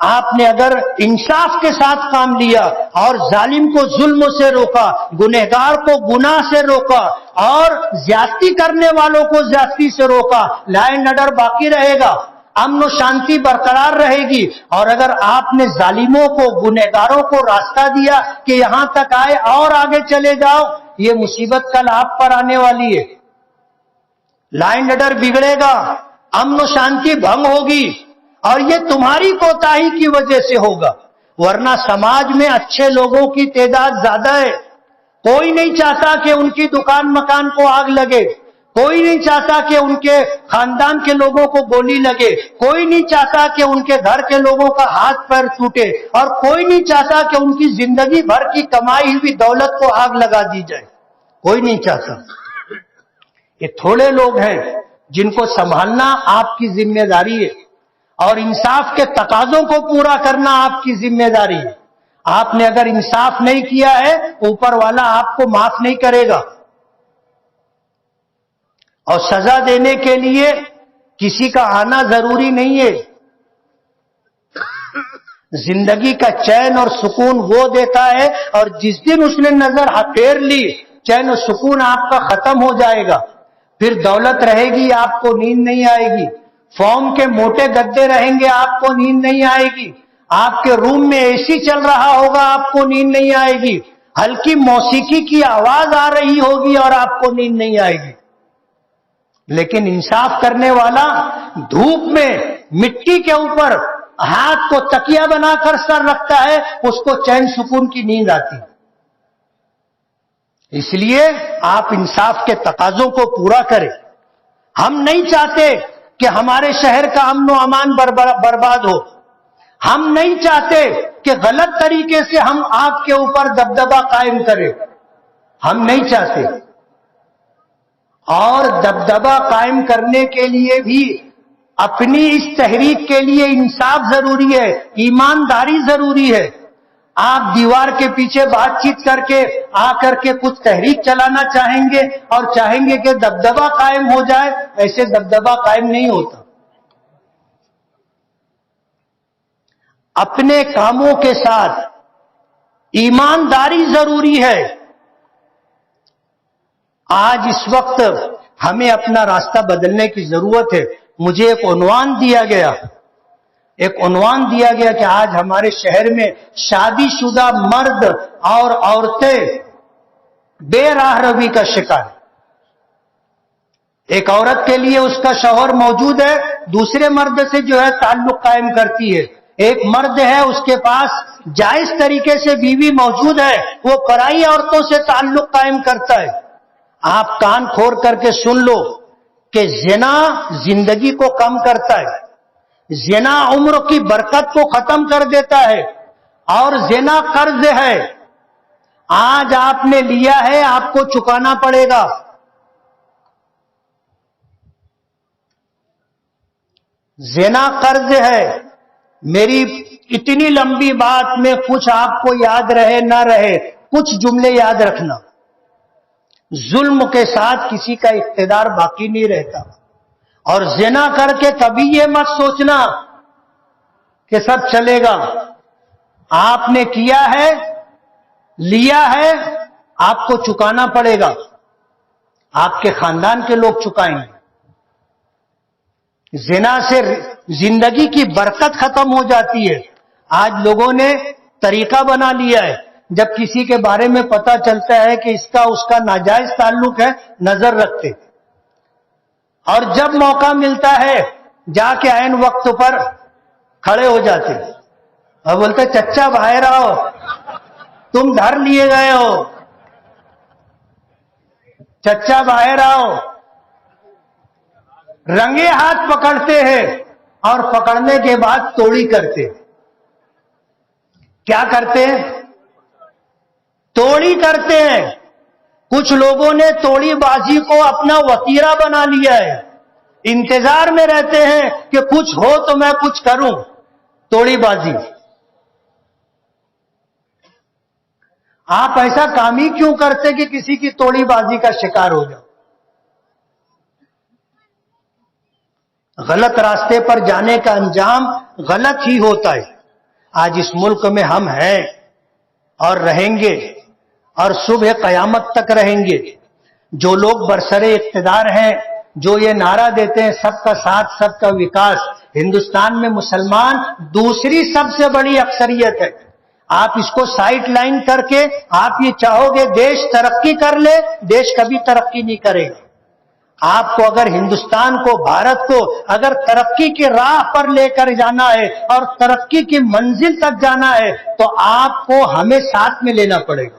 آپ نے اگر انصاف کے ساتھ کام لیا اور ظالم کو ظلم سے روکا، گنہگار کو گناہ سے روکا اور زیادتی کرنے والوں کو زیادتی سے روکا، لا اینڈ آرڈر باقی رہے گا، امن و شانتی برقرار رہے گی۔ اور اگر آپ نے ظالموں کو، گنہگاروں کو راستہ دیا کہ یہاں تک آئے اور آگے چلے جاؤ، یہ مصیبت کل آپ پر آنے والی ہے۔ لا اینڈ آرڈر بگڑے گا، امن و شانتی بھنگ ہوگی، اور یہ تمہاری کوتاہی کی وجہ سے ہوگا، ورنہ سماج میں اچھے لوگوں کی تعداد زیادہ ہے۔ کوئی نہیں چاہتا کہ ان کی دکان مکان کو آگ لگے، کوئی نہیں چاہتا کہ ان کے خاندان کے لوگوں کو گولی لگے، کوئی نہیں چاہتا کہ ان کے گھر کے لوگوں کا ہاتھ پیر ٹوٹے، اور کوئی نہیں چاہتا کہ ان کی زندگی بھر کی کمائی ہوئی دولت کو آگ لگا دی جائے، کوئی نہیں چاہتا۔ یہ تھوڑے لوگ ہیں جن کو سنبھالنا آپ کی ذمہ داری ہے، اور انصاف کے تقاضوں کو پورا کرنا آپ کی ذمہ داری ہے۔ آپ نے اگر انصاف نہیں کیا ہے، اوپر والا آپ کو معاف نہیں کرے گا، اور سزا دینے کے لیے کسی کا آنا ضروری نہیں ہے۔ زندگی کا چین اور سکون وہ دیتا ہے، اور جس دن اس نے نظر پھیر لی، چین و سکون آپ کا ختم ہو جائے گا۔ پھر دولت رہے گی، آپ کو نیند نہیں آئے گی، فوم کے موٹے گدے رہیں گے، آپ کو نیند نہیں آئے گی، آپ کے روم میں اے سی چل رہا ہوگا، آپ کو نیند نہیں آئے گی، ہلکی موسیقی کی آواز آ رہی ہوگی اور آپ کو نیند نہیں آئے گی۔ لیکن انصاف کرنے والا دھوپ میں مٹی کے اوپر ہاتھ کو تکیہ بنا کر سر رکھتا ہے، اس کو چین سکون کی نیند آتی۔ اس لیے آپ انصاف کے تقاضوں کو پورا کریں۔ ہم نہیں چاہتے کہ ہمارے شہر کا امن و امان برباد ہو، ہم نہیں چاہتے کہ غلط طریقے سے ہم آپ کے اوپر دبدبہ قائم کریں، ہم نہیں چاہتے۔ اور دبدبہ قائم کرنے کے لیے بھی اپنی اس تحریک کے لیے انصاف ضروری ہے، ایمانداری ضروری ہے۔ آپ دیوار کے پیچھے بات چیت کر کے آ کر کے کچھ تحریک چلانا چاہیں گے اور چاہیں گے کہ دبدبہ قائم ہو جائے، ایسے دبدبہ قائم نہیں ہوتا۔ اپنے کاموں کے ساتھ ایمانداری ضروری ہے۔ آج اس وقت ہمیں اپنا راستہ بدلنے کی ضرورت ہے۔ مجھے ایک عنوان دیا گیا کہ آج ہمارے شہر میں شادی شدہ مرد اور عورتیں بے راہ روی کا شکار ہیں۔ ایک عورت کے لیے اس کا شوہر موجود ہے، دوسرے مرد سے جو ہے تعلق قائم کرتی ہے۔ ایک مرد ہے، اس کے پاس جائز طریقے سے بیوی موجود ہے، وہ پرائی عورتوں سے تعلق قائم کرتا ہے۔ آپ کان کھول کر کے سن لو کہ زنا زندگی کو کم کرتا ہے، زنا عمر کی برکت کو ختم کر دیتا ہے، اور زنا قرض ہے۔ آج آپ نے لیا ہے، آپ کو چکانا پڑے گا۔ زنا قرض ہے۔ میری اتنی لمبی بات میں کچھ آپ کو یاد رہے نہ رہے، کچھ جملے یاد رکھنا۔ ظلم کے ساتھ کسی کا اقتدار باقی نہیں رہتا، اور زنا کر کے کبھی یہ مت سوچنا کہ سب چلے گا۔ آپ نے کیا ہے، لیا ہے، آپ کو چکانا پڑے گا، آپ کے خاندان کے لوگ چکائیں گے۔ زنا سے زندگی کی برکت ختم ہو جاتی ہے۔ آج لوگوں نے طریقہ بنا لیا ہے، جب کسی کے بارے میں پتا چلتا ہے کہ اس کا ناجائز تعلق ہے، نظر رکھتے، اور جب موقع ملتا ہے جا کے عین وقت پر کھڑے ہو جاتے اور بولتے چچا باہر آؤ، تم دھر لیے گئے ہو، چچا باہر آؤ۔ رنگے ہاتھ پکڑتے ہیں، اور پکڑنے کے بعد توڑی کرتے۔ کیا کرتے ہیں؟ توڑی کرتے ہیں۔ کچھ لوگوں نے توڑی بازی کو اپنا وتیرہ بنا لیا ہے، انتظار میں رہتے ہیں کہ کچھ ہو تو میں کچھ کروں۔ توڑی بازی۔ آپ ایسا کام ہی کیوں کرتے کہ کسی کی توڑی بازی کا شکار ہو جاؤ؟ غلط راستے پر جانے کا انجام غلط ہی ہوتا ہے۔ آج اس ملک میں ہم ہیں اور رہیں گے اور صبح قیامت تک رہیں گے. جو لوگ برسر اقتدار ہیں، جو یہ نعرہ دیتے ہیں سب کا ساتھ سب کا وکاس، ہندوستان میں مسلمان دوسری سب سے بڑی اکثریت ہے. آپ اس کو سائڈ لائن کر کے آپ یہ چاہو گے دیش ترقی کر لے، دیش کبھی ترقی نہیں کرے گا. آپ کو اگر ہندوستان کو، بھارت کو اگر ترقی کی راہ پر لے کر جانا ہے اور ترقی کی منزل تک جانا ہے تو آپ کو ہمیں ساتھ میں لینا پڑے گا.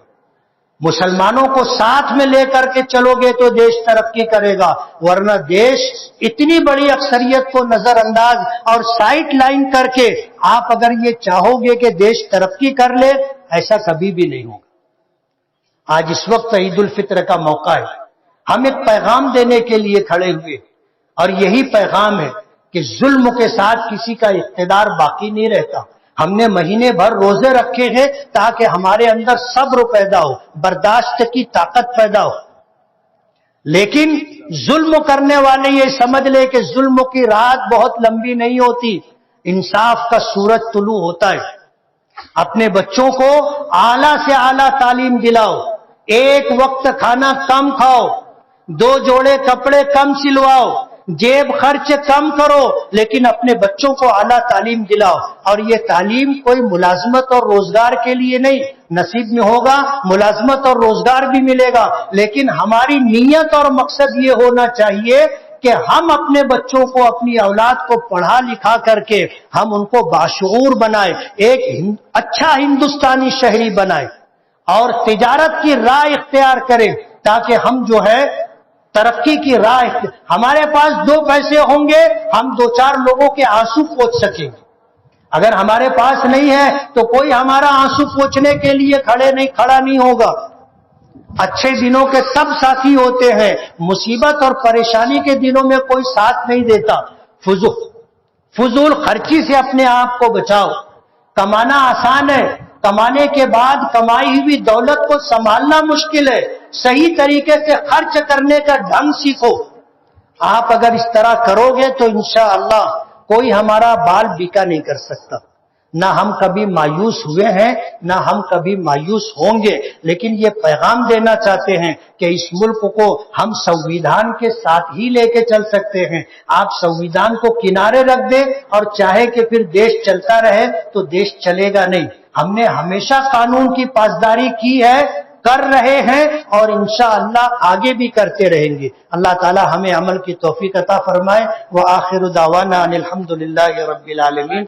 مسلمانوں کو ساتھ میں لے کر کے چلو گے تو دیش ترقی کرے گا، ورنہ دیش اتنی بڑی اکثریت کو نظر انداز اور سائڈ لائن کر کے آپ اگر یہ چاہو گے کہ دیش ترقی کر لے، ایسا کبھی بھی نہیں ہوگا. آج اس وقت عید الفطر کا موقع ہے. ہم ایک پیغام دینے کے لیے کھڑے ہوئے اور یہی پیغام ہے کہ ظلم کے ساتھ کسی کا اقتدار باقی نہیں رہتا. ہم نے مہینے بھر روزے رکھے ہیں تاکہ ہمارے اندر صبر پیدا ہو، برداشت کی طاقت پیدا ہو. لیکن ظلم کرنے والے یہ سمجھ لے کہ ظلم کی رات بہت لمبی نہیں ہوتی، انصاف کا سورج طلوع ہوتا ہے. اپنے بچوں کو اعلیٰ سے اعلیٰ تعلیم دلاؤ، ایک وقت کھانا کم کھاؤ، 2 جوڑے کپڑے کم سلواؤ، جیب خرچ کم کرو، لیکن اپنے بچوں کو اعلیٰ تعلیم دلاؤ. اور یہ تعلیم کوئی ملازمت اور روزگار کے لیے نہیں، نصیب میں ہوگا ملازمت اور روزگار بھی ملے گا، لیکن ہماری نیت اور مقصد یہ ہونا چاہیے کہ ہم اپنے بچوں کو، اپنی اولاد کو پڑھا لکھا کر کے ہم ان کو باشعور بنائیں، ایک اچھا ہندوستانی شہری بنائیں اور تجارت کی راہ اختیار کریں تاکہ ہم جو ہے ترقی کی راہ، ہمارے پاس 2 پیسے ہوں گے ہم 2-4 لوگوں کے آنسو پوچھ سکیں گے. اگر ہمارے پاس نہیں ہے تو کوئی ہمارا آنسو پوچھنے کے لیے کھڑا نہیں ہوگا. اچھے دنوں کے سب ساتھی ہوتے ہیں، مصیبت اور پریشانی کے دنوں میں کوئی ساتھ نہیں دیتا. فضول خرچی سے اپنے آپ کو بچاؤ. کمانا آسان ہے، کمانے کے بعد کمائی ہوئی دولت کو سنبھالنا مشکل ہے. صحیح طریقے سے خرچ کرنے کا ڈھنگ سیکھو. آپ اگر اس طرح کرو گے تو انشاءاللہ کوئی ہمارا بال بیکا نہیں کر سکتا. نہ ہم کبھی مایوس ہوئے ہیں، نہ ہم کبھی مایوس ہوں گے. لیکن یہ پیغام دینا چاہتے ہیں کہ اس ملک کو ہم سنویدھان کے ساتھ ہی لے کے چل سکتے ہیں. آپ سنویدھان کو کنارے رکھ دیں اور چاہے کہ پھر دیش چلتا رہے تو دیش چلے گا نہیں. ہم نے ہمیشہ قانون کی پاسداری کی ہے، کر رہے ہیں اور انشاءاللہ آگے بھی کرتے رہیں گے. اللہ تعالی ہمیں عمل کی توفیق عطا فرمائے. وآخر دعوانا ان الحمدللہ رب العالمین.